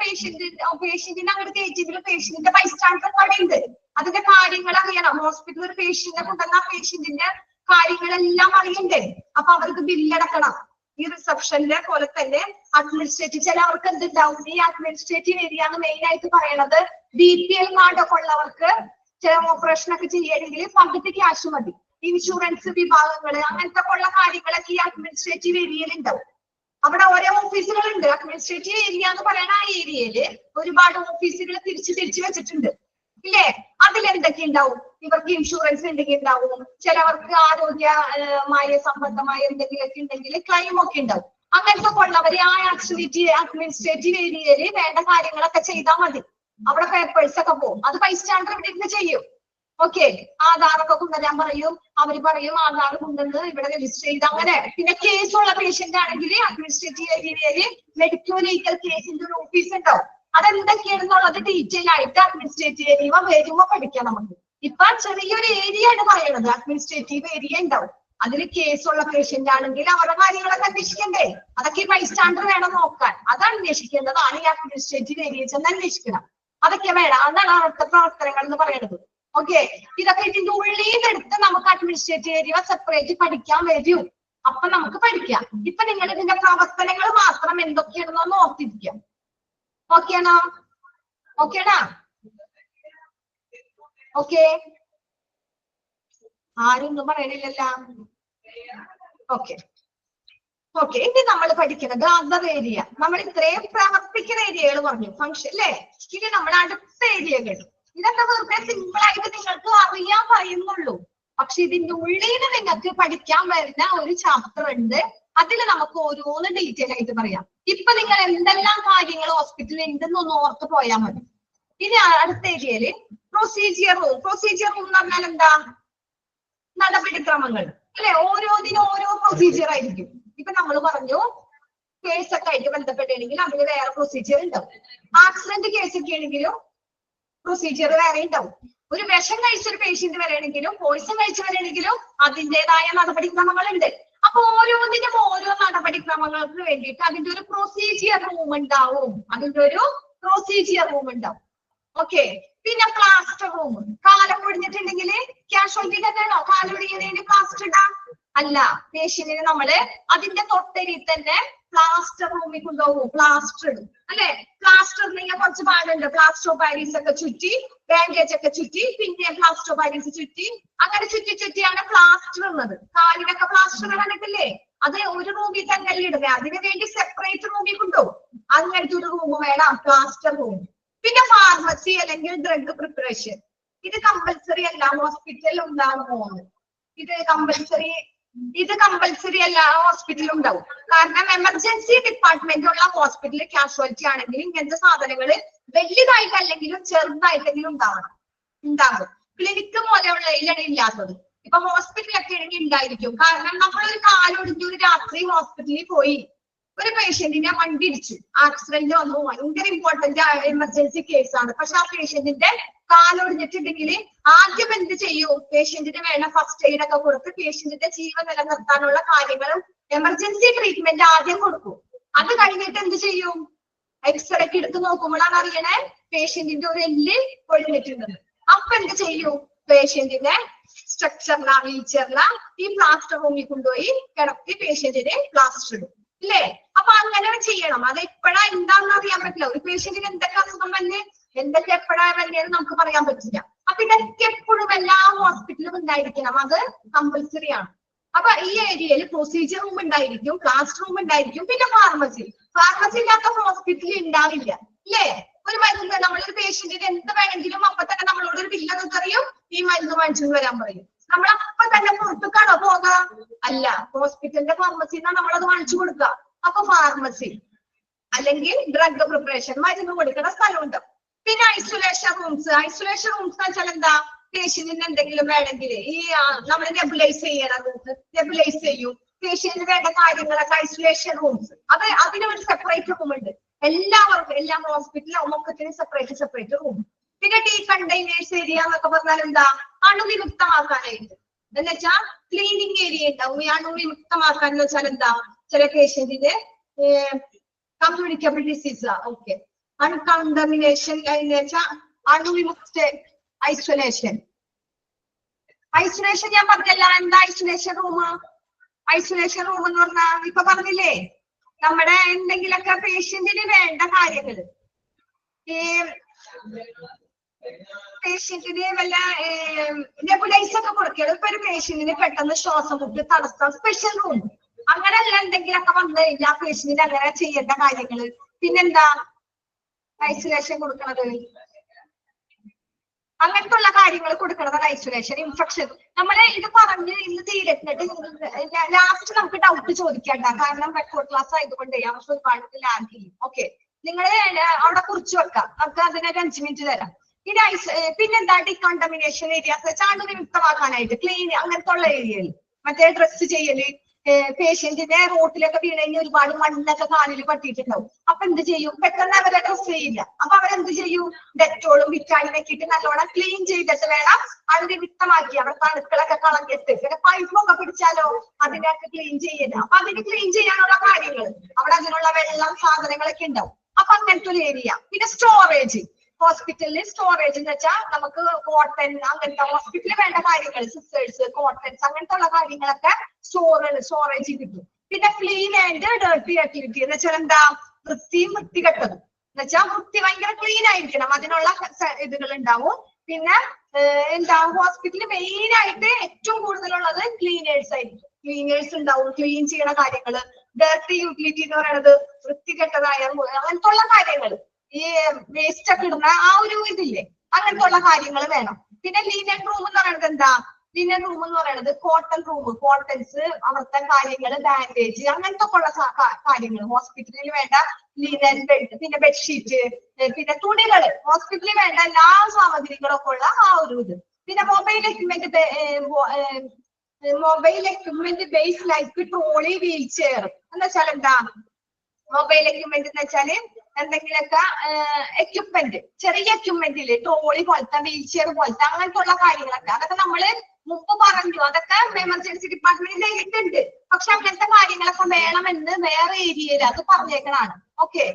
അങ്ങോട്ട് കയറ്റിയെങ്കിൽ പേഷ്യന്റിന്റെ ബൈസ്റ്റാൻഡർ അവിടെ ഉണ്ട്. അതിന്റെ കാര്യങ്ങൾ അറിയണം. ഹോസ്പിറ്റലിൽ ഒരു പേഷ്യന്റിനെ കൊണ്ടുവന്ന പേഷ്യന്റിന്റെ കാര്യങ്ങളെല്ലാം അറിയണ്ടേ? അപ്പൊ അവർക്ക് ബില്ലടക്കണം. ഈ റിസപ്ഷനിലെ പോലെ തന്നെ അഡ്മിനിസ്ട്രേറ്റീവ് ചിലവർക്ക് എന്തുണ്ടാവും, ഈ അഡ്മിനിസ്ട്രേറ്റീവ് ഏരിയ എന്ന് മെയിൻ ആയിട്ട് പറയണത് BPL കാർഡൊക്കെ ഉള്ളവർക്ക് ചില ഓപ്പറേഷൻ ഒക്കെ ചെയ്യണമെങ്കിൽ പകുതി ക്യാഷ് മതി. ഇൻഷുറൻസ് വിഭാഗങ്ങള് അങ്ങനത്തെ ഉള്ള കാര്യങ്ങളൊക്കെ ഈ അഡ്മിനിസ്ട്രേറ്റീവ് ഏരിയയിൽ ഉണ്ടാവും. അവിടെ ഓരോ ഓഫീസുകളുണ്ട്. അഡ്മിനിസ്ട്രേറ്റീവ് ഏരിയ എന്ന് പറയുന്ന ആ ഏരിയയില് ഒരുപാട് ഓഫീസുകൾ തിരിച്ച് വെച്ചിട്ടുണ്ട് ഇല്ലേ? അതിലെന്തൊക്കെ ഉണ്ടാവും? ഇവർക്ക് ഇൻഷുറൻസ് എന്തെങ്കിലും ഉണ്ടാവും, ചിലവർക്ക് ആരോഗ്യമായ സംബന്ധമായ എന്തെങ്കിലുമൊക്കെ ഉണ്ടെങ്കിൽ ക്ലെയിം ഒക്കെ ഉണ്ടാവും. അങ്ങനത്തെ ഉള്ളവര് ആ അഡ്മിനിസ്ട്രേറ്റീവ് ഏരിയയില് വേണ്ട കാര്യങ്ങളൊക്കെ ചെയ്താൽ മതി. അവിടെ പേപ്പേഴ്സ് ഒക്കെ പോകും. അത് ബൈസ്റ്റാൻഡർ ഇവിടെ ഇരുന്ന് ചെയ്യും. ഓക്കെ, ആധാറൊക്കെ കൊണ്ടുവരാൻ പറയും. അവര് പറയും ആധാർ കൊണ്ടുവന്ന് ഇവിടെ രജിസ്റ്റർ ചെയ്ത് അങ്ങനെ. പിന്നെ കേസുള്ള പേഷ്യന്റ് ആണെങ്കിൽ അഡ്മിനിസ്ട്രേറ്റീവ് ഏരിയയില് മെഡിക്കോ ലീഗൽ കേസിന്റെ ഒരു ഓഫീസ് ഉണ്ടാവും. അതെന്തൊക്കെയാണെന്നുള്ളത് ഡീറ്റെയിൽ ആയിട്ട് അഡ്മിനിസ്ട്രേറ്റീവ് ഏരിയ വരുമ്പോ പഠിക്കാം നമുക്ക്. ഇപ്പൊ ചെറിയൊരു ഏരിയ ആണ് പറയുന്നത്, അഡ്മിനിസ്ട്രേറ്റീവ് ഏരിയ ഉണ്ടാവും. അതിൽ കേസുള്ള പേഷ്യന്റ് ആണെങ്കിൽ അവരുടെ കാര്യങ്ങളൊക്കെ അന്വേഷിക്കണ്ടേ? അതൊക്കെ ബൈസ്റ്റാൻഡർ വേണം നോക്കാൻ. അത് അന്വേഷിക്കേണ്ടതാണ് ഈ അഡ്മിനിസ്ട്രേറ്റീവ് ഏരിയ ചെന്ന് അന്വേഷിക്കണം. അതൊക്കെ വേണം. അതാണ് അവിടുത്തെ പ്രവർത്തനങ്ങൾ എന്ന് പറയുന്നത്. ഓക്കെ, ഇതൊക്കെ ഇതിന്റെ ഉള്ളിൽ നിന്നെടുത്ത് നമുക്ക് അഡ്മിനിസ്ട്രേറ്റീവ് ഏരിയ സെപ്പറേറ്റ് പഠിക്കാൻ വരും. അപ്പൊ നമുക്ക് പഠിക്കാം. ഇപ്പൊ നിങ്ങൾ ഇതിന്റെ പ്രവർത്തനങ്ങൾ മാത്രം എന്തൊക്കെയാണെന്നൊന്ന് ഓർത്തിരിക്കാം. ഓക്കെയാണോ? ഓക്കേടാ? ഓക്കെ, ആരൊന്നും പറയണില്ലല്ലോ. ഓക്കെ ഓക്കെ, ഇനി നമ്മൾ പഠിക്കുന്നത് അതർ ഏരിയ. നമ്മൾ ഇത്രയും പ്രവർത്തിക്കുന്ന ഏരിയകൾ പറഞ്ഞു, ഫംഗ്ഷൻ അല്ലേ? ഇനി നമ്മൾ അടുത്ത ഏരിയകൾ. ഇതൊക്കെ വെറുതെ സിമ്പിൾ ആയിട്ട് നിങ്ങൾക്ക് അറിയാൻ പറയുന്നുള്ളൂ. പക്ഷെ ഇതിന്റെ ഉള്ളിൽ നിങ്ങൾക്ക് പഠിക്കാൻ വരുന്ന ഒരു ചാപ്റ്റർ ഉണ്ട്. അതിൽ നമുക്ക് ഓരോന്ന് ഡീറ്റെയിൽ ആയിട്ട് പറയാം. ഇപ്പൊ നിങ്ങൾ എന്തെല്ലാം കാര്യങ്ങൾ ഹോസ്പിറ്റലിൽ ഉണ്ടെന്നൊന്ന് ഓർത്ത് പോയാൽ മതി. ഇനി അടുത്ത ഏരിയയില് പ്രൊസീജിയർ റൂം. പ്രൊസീജിയർ റൂം എന്ന് പറഞ്ഞാൽ എന്താ? നടപടിക്രമങ്ങൾ അല്ലെ? ഓരോന്നിനും ഓരോ പ്രൊസീജിയർ ആയിരിക്കും. ഇപ്പൊ നമ്മൾ പറഞ്ഞു കേസൊക്കെ ആയിട്ട് ബന്ധപ്പെട്ടാണെങ്കിൽ അതിന് വേറെ പ്രൊസീജിയർ ഉണ്ടാവും. ആക്സിഡന്റ് കേസൊക്കെ ആണെങ്കിലും പ്രൊസീജിയർ വേറെ ഉണ്ടാവും. ഒരു വിഷം കഴിച്ചൊരു പേഷ്യന്റ് വരെയാണെങ്കിലും പോയിസൺ കഴിച്ചവരാണെങ്കിലും അതിൻ്റെതായ നടപടിക്രമങ്ങളുണ്ട്. അപ്പൊ ഓരോന്നിനും ഓരോ നടപടിക്രമങ്ങൾക്ക് വേണ്ടിയിട്ട് അതിന്റെ ഒരു പ്രൊസീജിയർ റൂം ഉണ്ടാവും. ഓക്കെ, പിന്നെ പ്ലാസ്റ്റർ റൂം. കാലം പൊടിഞ്ഞിട്ടുണ്ടെങ്കിൽ കാഷ്വാലിറ്റി തന്നെയാണോ കാലൊടിയുന്നതിന് പ്ലാസ്റ്റർ ഇടാം? അല്ല, പേഷ്യന്റിന് നമ്മള് അതിന്റെ തൊട്ടരി തന്നെ പ്ലാസ്റ്റർ റൂമിൽ കൊണ്ടുപോകും. പ്ലാസ്റ്റർ ഇടും അല്ലെ? പ്ലാസ്റ്റർ ഇങ്ങനെ കുറച്ച് പാടുണ്ട്. പ്ലാസ്റ്റർ ഓഫ് പാരീസ് ഒക്കെ ചുറ്റി, ബാൻഡേജ് ഒക്കെ ചുറ്റി, പിന്നെ പ്ലാസ്റ്റർ ഓഫ് പാരീസ് ചുറ്റി, അങ്ങനെ ചുറ്റിയാണ് പ്ലാസ്റ്റർ ഉള്ളത്. കാലിനൊക്കെ പ്ലാസ്റ്റർ കണ്ടിട്ടില്ലേ? അത് ഒരു റൂമിൽ തന്നെ ഇടുക. അതിനു വേണ്ടി സെപ്പറേറ്റ് റൂമിൽ കൊണ്ടുപോകും. അങ്ങനത്തെ ഒരു റൂം വേണം, പ്ലാസ്റ്റർ റൂം. പിന്നെ ഫാർമസി അല്ലെങ്കിൽ ഡ്രഗ് പ്രിപ്പറേഷൻ. ഇത് കമ്പൽസറി അല്ല, ഹോസ്പിറ്റലിൽ ഉണ്ടാകുന്ന ഇത് കമ്പൽസറി എല്ലാ ഹോസ്പിറ്റലിലും ഉണ്ടാവും. കാരണം എമർജൻസി ഡിപ്പാർട്ട്മെന്റ് ഉള്ള ഹോസ്പിറ്റലിൽ കാഷ്വാലിറ്റി ആണെങ്കിൽ ഇങ്ങനത്തെ സാധനങ്ങള് വലിയതായിട്ടല്ലെങ്കിലും ചെറുതായിട്ടെങ്കിലും ഉണ്ടാകും. ക്ലിനിക്ക് പോലെയുള്ളതിലാണ് ഇല്ലാത്തത്. ഇപ്പൊ ഹോസ്പിറ്റലൊക്കെ ആണെങ്കിൽ ഉണ്ടായിരിക്കും. കാരണം നമ്മളൊരു കാലൊടിഞ്ഞു ഒരു രാത്രി ഹോസ്പിറ്റലിൽ പോയി, ഒരു പേഷ്യന്റിനെ വണ്ടി ഇടിച്ചു, ആക്സിഡന്റ് വന്നു, ഭയങ്കര ഇമ്പോർട്ടന്റ് എമർജൻസി കേസാണ്. പക്ഷെ ആ പേഷ്യന്റിന്റെ കാലൊടിഞ്ഞിട്ടുണ്ടെങ്കിൽ ആദ്യം എന്ത് ചെയ്യും? പേഷ്യന്റിന് വേണ്ട ഫസ്റ്റ് എയ്ഡ് ഒക്കെ കൊടുത്ത് പേഷ്യന്റിന്റെ ജീവൻ നിലനിർത്താനുള്ള കാര്യങ്ങളും എമർജൻസി ട്രീറ്റ്മെന്റ് ആദ്യം കൊടുക്കും. അത് കഴിഞ്ഞിട്ട് എന്ത് ചെയ്യും? എക്സ്റേ ഒക്കെ എടുത്ത് നോക്കുമ്പോഴാണ് അറിയണേ പേഷ്യന്റിന്റെ ഒരു എല്ല് പൊളിഞ്ഞിട്ടുണ്ടെന്ന്. അപ്പൊ എന്ത് ചെയ്യും? പേഷ്യന്റിനെ സ്ട്രക്ചറില വീൽചെയറില ഈ പ്ലാസ്റ്റർ റൂമിൽ കൊണ്ടുപോയി കിടത്തി പേഷ്യന്റിന് പ്ലാസ്റ്റർ ഇടും, ഇല്ലേ? അപ്പൊ അങ്ങനെ ചെയ്യണം. അത് എപ്പോഴാ എന്താണെന്ന് അറിയാൻ പറ്റില്ല. ഒരു പേഷ്യന്റിന് എന്തൊക്കെ അസുഖം വന്ന് എന്തൊക്കെ എപ്പോഴാ വന്നേന്ന് നമുക്ക് പറയാൻ പറ്റില്ല. അപ്പൊ ഇതൊക്കെ എപ്പോഴും എല്ലാ ഹോസ്പിറ്റലും ഉണ്ടായിരിക്കണം. അത് കമ്പൽസറി ആണ്. അപ്പൊ ഈ ഏരിയയിൽ പ്രൊസീജിയർ റൂം ഉണ്ടായിരിക്കും, ക്ലാസ് റൂം ഉണ്ടായിരിക്കും, പിന്നെ ഫാർമസി ഇല്ലാത്ത ഹോസ്പിറ്റലിൽ ഉണ്ടാവില്ല, ഇല്ലേ? ഒരു മരുന്ന് നമ്മളൊരു പേഷ്യന്റിന് എന്ത് വേണമെങ്കിലും അപ്പൊ തന്നെ നമ്മളോട് ഒരു ബില്ലൊക്കെ അറിയും, ഈ മരുന്ന് വാങ്ങിച്ചു വരാൻ പറയും. നമ്മൾ അപ്പൊ തന്നെ പുറത്തേക്കാണോ പോകാം? അല്ല, ഹോസ്പിറ്റലിന്റെ ഫാർമസിന്നാണ് നമ്മളത് വാങ്ങിച്ചു കൊടുക്കുക. അപ്പൊ ഫാർമസി അല്ലെങ്കിൽ ഡ്രഗ് പ്രിപ്പറേഷൻ മരുന്ന് കൊടുക്കുന്ന സ്ഥലമുണ്ട്. പിന്നെ ഐസൊലേഷൻ റൂംസ് എന്ന് വെച്ചാൽ എന്താ? പേഷ്യന്റിന് എന്തെങ്കിലും വേണമെങ്കിൽ ഈ നമ്മൾ നെബുലൈസ് ചെയ്യും. പേഷ്യന്റിന് വേണ്ട കാര്യങ്ങളൊക്കെ ഐസൊലേഷൻ റൂംസ്, അതിന് ഒരു സെപ്പറേറ്റ് റൂം ഉണ്ട്. എല്ലാവർക്കും എല്ലാ ഹോസ്പിറ്റലും ഒക്കത്തിന് സെപ്പറേറ്റ് റൂം. പിന്നെ ഡീകണ്ടെയ്നേഴ്സ് ഏരിയ എന്നൊക്കെ പറഞ്ഞാൽ എന്താ? അണുവിമുക്തമാക്കാനായിട്ട്, എന്ന് വെച്ചാൽ ക്ലീനിങ് ഏരിയ ഉണ്ടാവും. ഈ അണുവിമുക്തമാക്കാൻ എന്ന് വെച്ചാൽ എന്താ? ചില പേഷ്യന്റിന്റെ കമ്മ്യൂണിക്കബിൾ ഡിസീസ്, ഓക്കെ, അൺകണ്ടമിനേഷൻ എന്ന് വെച്ചാൽ അണുവിമുക്ത ഐസൊലേഷൻ ഞാൻ പറഞ്ഞല്ല. എന്താ ഐസൊലേഷൻ റൂം എന്ന് പറഞ്ഞാൽ ഇപ്പൊ പറഞ്ഞില്ലേ, നമ്മുടെ എന്തെങ്കിലൊക്കെ പേഷ്യന്റിന് വേണ്ട കാര്യങ്ങള്, ഈ പേഷ്യന്റിന് വല്ല നെബുലൈസ് ഒക്കെ കൊടുക്കണം. ഇപ്പൊ ഒരു പേഷ്യന്റിന് പെട്ടെന്ന് ശ്വാസം മുട്ട് തടസ്സം, സ്പെഷ്യൽ റൂം. അങ്ങനെയല്ല എന്തെങ്കിലൊക്കെ വന്നു കഴിഞ്ഞാൽ പേഷ്യന്റിന് അങ്ങനെ ചെയ്യേണ്ട കാര്യങ്ങള്. പിന്നെന്താ ഐസൊലേഷൻ കൊടുക്കണത്? അങ്ങനത്തെ ഉള്ള കാര്യങ്ങൾ കൊടുക്കണതാണ് ഐസൊലേഷൻ. ഇൻഫെക്ഷൻ നമ്മളെ ഇത് പറഞ്ഞ് ഇന്ന് തീരത്തിട്ട് ലാസ്റ്റ് നമുക്ക് ഡൗട്ട് ചോദിക്കണ്ട, കാരണം റെക്കോർഡ് ക്ലാസ് ആയതുകൊണ്ട് അവർക്ക് ഒരുപാട് ലാഗ് ചെയ്യും. ഓക്കെ, നിങ്ങൾ അവിടെ കുറിച്ച് വെക്കാം, നമുക്ക് അതിനൊരു 5 മിനിറ്റ് തരാം. പിന്നെന്താ? ഡികണ്ടമിനേഷൻ ഏരിയാസ് വെച്ചാൽ അണുവിമുക്തമാക്കാനായിട്ട് ക്ലീൻ അങ്ങനത്തെ ഉള്ള ഏരിയയിൽ മറ്റേ ഡ്രസ് ചെയ്യല്. പേഷ്യന്റിന്റെ റോട്ടിലൊക്കെ വീണ് കഴിഞ്ഞാൽ ഒരുപാട് മണ്ണൊക്കെ കാലിൽ പറ്റിയിട്ടുണ്ടാവും. അപ്പൊ എന്ത് ചെയ്യും? പെട്ടെന്ന് അവരെ ഡ്രസ് ചെയ്യില്ല. അപ്പൊ അവരെന്ത് ചെയ്യും? ഡെറ്റോളും വിറ്റാമിനൊക്കെ ഇട്ട് നല്ലോണം ക്ലീൻ ചെയ്തിട്ട് വേണം അണുവിമുക്തമാക്കി അവിടുത്തെ അണുക്കളൊക്കെ കളഞ്ഞിട്ട്. പിന്നെ പൈപ്പൊക്കെ പിടിച്ചാലോ അതിനൊക്കെ ക്ലീൻ ചെയ്യല്. അപ്പൊ അതിന് ക്ലീൻ ചെയ്യാനുള്ള കാര്യങ്ങൾ അവിടെ അതിനുള്ള വെള്ളം സാധനങ്ങളൊക്കെ ഉണ്ടാവും. അപ്പൊ അങ്ങനത്തെ ഒരു ഏരിയ. പിന്നെ സ്റ്റോറേജ്, ഹോസ്പിറ്റലിൽ സ്റ്റോറേജ് എന്ന് വെച്ചാൽ നമുക്ക് കോട്ടൺ അങ്ങനത്തെ ഹോസ്പിറ്റലിൽ വേണ്ട കാര്യങ്ങൾ, സിസ്റ്റേഴ്സ്, കോട്ടൺസ് അങ്ങനത്തെ ഉള്ള കാര്യങ്ങളൊക്കെ സ്റ്റോറേജ് കിട്ടും. പിന്നെ ക്ലീൻ ആൻഡ് ഡേർട്ടി ആക്ടിവിറ്റി എന്ന് വെച്ചാൽ എന്താ? വൃത്തികെട്ടതും എന്ന് വെച്ചാൽ ഭയങ്കര ക്ലീൻ ആയിരിക്കണം, അതിനുള്ള ഇതുകൾ ഉണ്ടാവും. പിന്നെ എന്താ? ഹോസ്പിറ്റലിൽ മെയിൻ ആയിട്ട് ഏറ്റവും കൂടുതലുള്ളത് ക്ലീനേഴ്സ് ആയിരിക്കും. ക്ലീനേഴ്സ് ഉണ്ടാവും, ക്ലീൻ ചെയ്യണ കാര്യങ്ങള്. ഡേർട്ടി യൂട്ടിലിറ്റി എന്ന് പറയുന്നത് വൃത്തികെട്ടതായ അങ്ങനത്തെ ഉള്ള കാര്യങ്ങൾ, ഈ വേസ്റ്റ് ഒക്കെ ഇടുന്ന ആ ഒരു ഇതില്ലേ, അങ്ങനത്തെ ഉള്ള കാര്യങ്ങൾ വേണം. പിന്നെ ലിനൻ റൂം എന്ന് പറയുന്നത് എന്താ? ലിനൻ റൂം എന്ന് പറയുന്നത് കോട്ടൺസ് അവിടുത്തെ കാര്യങ്ങള്, ബാൻഡേജ് അങ്ങനത്തെ ഒക്കെ ഉള്ള കാര്യങ്ങൾ. ഹോസ്പിറ്റലിൽ വേണ്ട ലിനൻ ബെഡ്, പിന്നെ ബെഡ്ഷീറ്റ്, പിന്നെ തുണികള്, ഹോസ്പിറ്റലിൽ വേണ്ട എല്ലാ സാമഗ്രികളൊക്കെ ഉള്ള ആ ഒരു ഇത്. പിന്നെ mobile equipment base like trolley, wheel chair എന്ന് വെച്ചാൽ എന്താ? മൊബൈൽ എക്യുപ്മെന്റ് എന്ന് വെച്ചാല് എന്തെങ്കിലുമൊക്കെ എക്യുപ്മെന്റ്, ചെറിയ എക്യുപ്മെന്റില് ട്രോളി പോലത്തെ, വീൽ ചെയർ പോലത്തെ അങ്ങനത്തെ ഉള്ള കാര്യങ്ങളൊക്കെ. അതൊക്കെ നമ്മള് മുമ്പ് പറഞ്ഞു, അതൊക്കെ എമർജൻസി ഡിപ്പാർട്ട്മെന്റിൽ എഴുതിയിട്ടുണ്ട്. പക്ഷെ അങ്ങനത്തെ കാര്യങ്ങളൊക്കെ വേണമെന്ന് വേറെ ഏരിയയിൽ അത് പറഞ്ഞേക്കണാണ്. ഓക്കെ,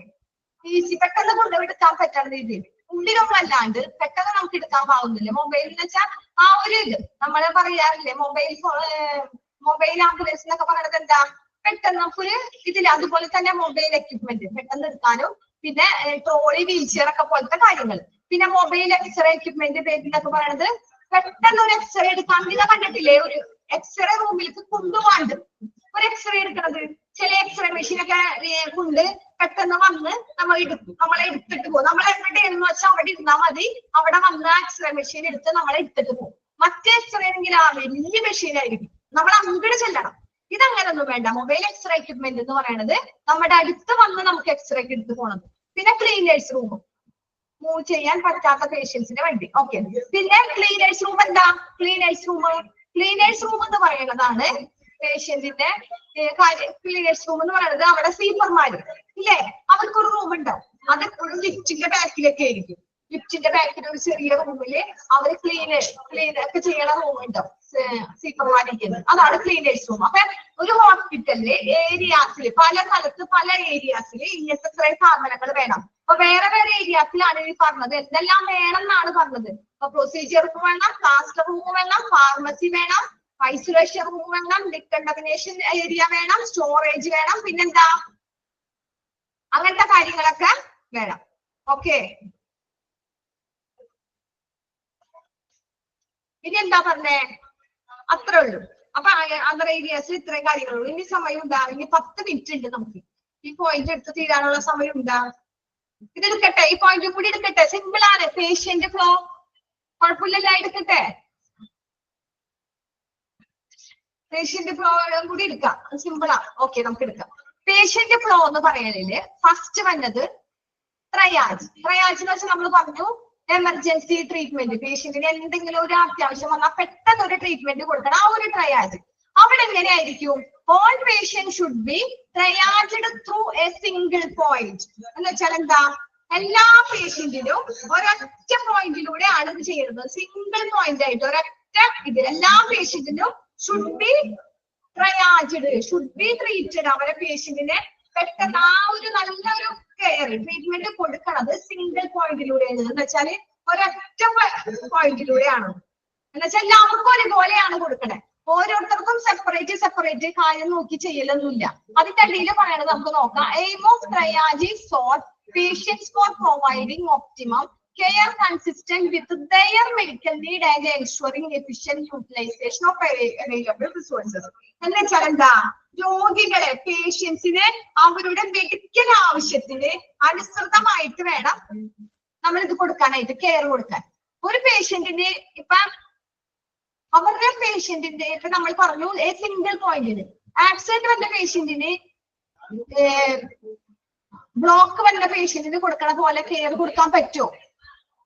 ഈസി പെട്ടെന്ന് കൊണ്ടുപോയെടുക്കാൻ പറ്റുന്ന രീതിയിൽ, ഉള്ളിലൊന്നും അല്ലാണ്ട് പെട്ടെന്ന് നമുക്ക് എടുക്കാൻ പാവുന്നില്ല. മൊബൈൽ എന്ന് വെച്ചാൽ ആ ഒരു ഇത് നമ്മള് പറയാറില്ലേ, മൊബൈൽ ആംബുലൻസ് എന്നൊക്കെ പറയുന്നത് എന്താ? പെട്ടെന്ന് നമുക്കൊരു ഇതില്ല. അതുപോലെ തന്നെ മൊബൈൽ എക്യുപ്മെന്റ് പെട്ടെന്ന് എടുക്കാനും, പിന്നെ ട്രോളി, വീൽ ചെയർ ഒക്കെ പോലത്തെ കാര്യങ്ങൾ. പിന്നെ മൊബൈൽ എക്സ്റേ എക്യുപ്മെന്റ് എന്നൊക്കെ പറയുന്നത് പെട്ടെന്ന് ഒരു എക്സ്റേ എടുക്കാൻ. ഇത് കണ്ടിട്ടില്ലേ? ഒരു എക്സ്റേ റൂമിലേക്ക് കൊണ്ടുപോകാണ്ട് ഒരു എക്സ്റേ എടുക്കണത്. ചില എക്സ്റേ മെഷീനൊക്കെ കൊണ്ട് പെട്ടെന്ന് വന്ന് നമ്മളെ എടുത്തിട്ട് പോകും. നമ്മൾ എവിടെയെന്ന് വെച്ചാൽ അവിടെ ഇരുന്നാൽ മതി, അവിടെ വന്ന് എക്സ്റേ മെഷീൻ എടുത്ത് നമ്മളെ എടുത്തിട്ട് പോകും. മറ്റേ എക്സ്റേ ആണെങ്കിൽ ആ വലിയ മെഷീൻ ആയിരിക്കും, നമ്മൾ അങ്ങോട്ട് ചെല്ലണം. ഇതങ്ങനൊന്നും വേണ്ട. മൊബൈൽ എക്സ്റേ എക്യുപ്മെന്റ് എന്ന് പറയുന്നത് നമ്മുടെ അടുത്ത് വന്ന് നമുക്ക് എക്സ്റേ ഒക്കെ എടുത്ത് പോകണം. പിന്നെ ക്ലീനേഴ്സ് റൂം, മൂവ് ചെയ്യാൻ പറ്റാത്ത പേഷ്യൻസിന് വേണ്ടി. ഓക്കെ, പിന്നെ ക്ലീനേഴ്സ് റൂം എന്താ? ക്ലീനേഴ്സ് റൂം എന്ന് പറയുന്നതാണ് പേഷ്യന്റിന്റെ ക്ലീനേഴ്സ് റൂം എന്ന് പറയുന്നത് അവിടെ സ്വീപ്പർമാര് ഇല്ലേ, അവർക്കൊരു റൂം ഉണ്ടാവും. അത് ഒരു ലിഫ്റ്റിന്റെ ബാക്കിലൊക്കെ ആയിരിക്കും. ലിഫ്റ്റിന്റെ ബാക്കിൽ ഒരു ചെറിയ റൂമില് അവര് ക്ലീൻ ഒക്കെ ചെയ്യണ റൂം ഉണ്ടാവും, സ്വീപ്പർമാരിക്കുന്നത്. അതാണ് ക്ലീനേഴ്സ് റൂം. അപ്പൊ ഒരു ഹോസ്പിറ്റലില് ഏരിയാസില് പല സ്ഥലത്ത് പല ഏരിയാസില് ഇങ്ങനത്തെ കുറെ സാധനങ്ങൾ വേണം. അപ്പൊ വേറെ വേറെ ഏരിയാസിലാണ് ഈ പറഞ്ഞത് എന്തെല്ലാം വേണം എന്നാണ് പറഞ്ഞത്. അപ്പൊ പ്രൊസീജിയർ റൂം വേണം, പ്ലാസ്റ്റർ റൂം വേണം, ഫാർമസി വേണം, ഐസൊലേഷൻ റൂം വേണം, ഡിക്കണ്ടമിനേഷൻ ഏരിയ വേണം, സ്റ്റോറേജ് വേണം, പിന്നെന്താ അങ്ങനത്തെ കാര്യങ്ങളൊക്കെ വേണം. ഓക്കെ, ഇനി എന്താ പറഞ്ഞേ? അത്രേ ഉള്ളൂ. അപ്പൊ അതർ ഏരിയാസിൽ ഇത്രയും കാര്യങ്ങളുള്ളൂ. ഇനി സമയം ഉണ്ടാ? ഇനി 10 മിനിറ്റ് ഉണ്ട് നമുക്ക്. ഈ പോയിന്റ് എടുത്ത് തീരാനുള്ള സമയം ഉണ്ടാ? ഇതെടുക്കട്ടെ, ഈ പോയിന്റ് കൂടി എടുക്കട്ടെ. സിമ്പിൾ ആണ്. പേഷ്യന്റ് ഫ്ലോ കുഴപ്പമില്ലല്ല, എടുക്കട്ടെ. പേഷ്യന്റ് ഫ്ലോ കൂടി എടുക്കാം, സിമ്പിളാ. ഓക്കെ, നമുക്ക് എടുക്കാം. പേഷ്യന്റ് ഫ്ലോ എന്ന് പറയലില് ഫസ്റ്റ് വന്നത് ട്രയാജ്. ട്രയാജ് എന്ന് വെച്ചാൽ നമ്മൾ പറഞ്ഞു എമർജൻസി ട്രീറ്റ്മെന്റ്. പേഷ്യന്റിന് എന്തെങ്കിലും ഒരു അത്യാവശ്യം വന്നാൽ പെട്ടെന്ന് ഒരു ട്രീറ്റ്മെന്റ് കൊടുക്കണം, ആ ഒരു ട്രയാജ്. അവിടെ എങ്ങനെയായിരിക്കും? All patient should be triaged through a single point. എന്ന് വെച്ചാൽ എന്താ? എല്ലാ പേഷ്യന്റിനും ഒരൊറ്റ പോയിന്റിലൂടെയാണ് ഇത് ചെയ്യുന്നത്. സിംഗിൾ പോയിന്റ് ആയിട്ട് ഒരൊറ്റ ഇതിൽ എല്ലാ പേഷ്യന്റിനും should be triaged, should be treated. അവരെ പേഷ്യന്റിനെ പെട്ടെന്ന് ആ ഒരു നല്ലൊരു കെയർ ട്രീറ്റ്മെന്റ് കൊടുക്കണത് സിംഗിൾ പോയിന്റിലൂടെയാണ്. എന്ന് വെച്ചാല് ഒരൊറ്റ പോയിന്റിലൂടെയാണ്. എന്ന് വെച്ചാൽ എല്ലാവർക്കും ഒരുപോലെയാണ് കൊടുക്കണേ. ഓരോരുത്തർക്കും സെപ്പറേറ്റ് കാര്യം നോക്കി ചെയ്യലൊന്നുമില്ല. അതിന്റെ അടിയിൽ പറയണത് നമുക്ക് നോക്കാം. Aim of triage is sort patients for providing optimum care consistent with their medical need and ensuring efficient utilization of available resources. എന്ന് വെച്ചാൽ എന്താ? രോഗികളെ പേഷ്യൻസിനെ അവരുടെ മെഡിക്കൽ ആവശ്യത്തിന് അനുസൃതമായിട്ട് വേണം നമ്മൾ ഇത് കൊടുക്കാനായിട്ട്, കെയർ കൊടുക്കാൻ. ഒരു പേഷ്യന്റിന് ഇപ്പൊ അവരുടെ പേഷ്യന്റിന്റെ ഇപ്പൊ നമ്മൾ പറഞ്ഞു സിംഗിൾ പോയിന്റിന് ആക്സിഡന്റ് വന്ന പേഷ്യന്റിന് ബ്ലോക്ക് വന്ന പേഷ്യന്റിന് കൊടുക്കണ പോലെ കെയർ കൊടുക്കാൻ പറ്റുമോ?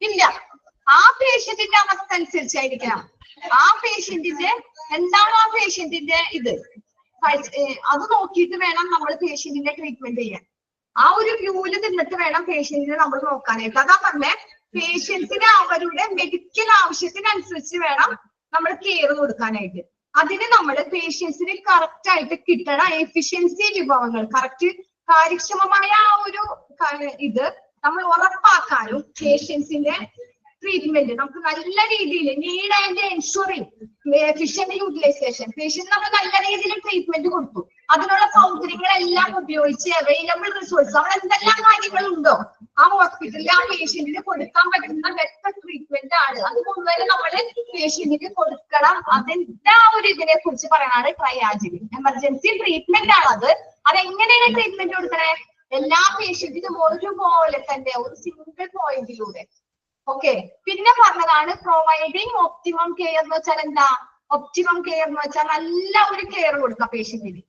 ഇല്ല. ആ പേഷ്യന്റിന്റെ അവസ്ഥ അനുസരിച്ചായിരിക്കണം. ആ പേഷ്യന്റിന്റെ എന്താണോ ആ പേഷ്യന്റിന്റെ ഇത് അത് നോക്കിയിട്ട് വേണം നമ്മൾ പേഷ്യന്റിന്റെ ട്രീറ്റ്മെന്റ് ചെയ്യാൻ. ആ ഒരു വ്യൂവിൽ നിന്നിട്ട് വേണം പേഷ്യന്റിനെ നമ്മൾ നോക്കാനായിട്ട്. അതാ പറഞ്ഞേ, പേഷ്യൻസിന് അവരുടെ മെഡിക്കൽ ആവശ്യത്തിനനുസരിച്ച് വേണം നമ്മൾ കെയർ കൊടുക്കാനായിട്ട്. അതിന് നമ്മൾ പേഷ്യൻസിന് കറക്റ്റ് ആയിട്ട് കിട്ടണ എഫിഷ്യൻസി വിഭവങ്ങൾ, കറക്റ്റ് കാര്യക്ഷമമായ ആ ഒരു ഇത് നമ്മൾ ഉറപ്പാക്കാനും പേഷ്യൻസിന്റെ ട്രീറ്റ്മെന്റ് നമുക്ക് നല്ല രീതിയിൽ need and ensuring efficient utilisation, patient നമ്മൾ നല്ല രീതിയിൽ ട്രീറ്റ്മെന്റ് കൊടുത്തു. അതിനുള്ള സൗകര്യങ്ങളെല്ലാം ഉപയോഗിച്ച് അവൈലബിൾ റിസോഴ്സ് അവിടെ എന്തെല്ലാം കാര്യങ്ങളുണ്ടോ ആ ഹോസ്പിറ്റലിൽ ആ പേഷ്യന്റിന് കൊടുക്കാൻ പറ്റുന്ന ബെറ്റർ ട്രീറ്റ്മെന്റ് ആണ്. അത് മുഴുവൻ നമ്മൾ പേഷ്യന്റിന് കൊടുക്കണം. അതിന്റെ ആ ഒരു ഇതിനെ കുറിച്ച് പറയാനാണ് ട്രയാജിൽ. എമർജൻസി ട്രീറ്റ്മെന്റ് ആണ് അത്. അതെങ്ങനെയാണ് ട്രീറ്റ്മെന്റ് കൊടുക്കണേ? എല്ലാ പേഷ്യന്റിനും ഒരുപോലെ തന്നെ ഒരു സിംഗിൾ പോയിന്റിലൂടെ. ഓക്കെ, പിന്നെ പറഞ്ഞതാണ് പ്രൊവൈഡിങ് ഒപ്റ്റിമം കെയർ എന്ന് വെച്ചാൽ എന്താ? ഒപ്റ്റിമം കെയർ എന്ന് വെച്ചാൽ നല്ല ഒരു കെയർ കൊടുക്കുക പേഷ്യന്റിന്.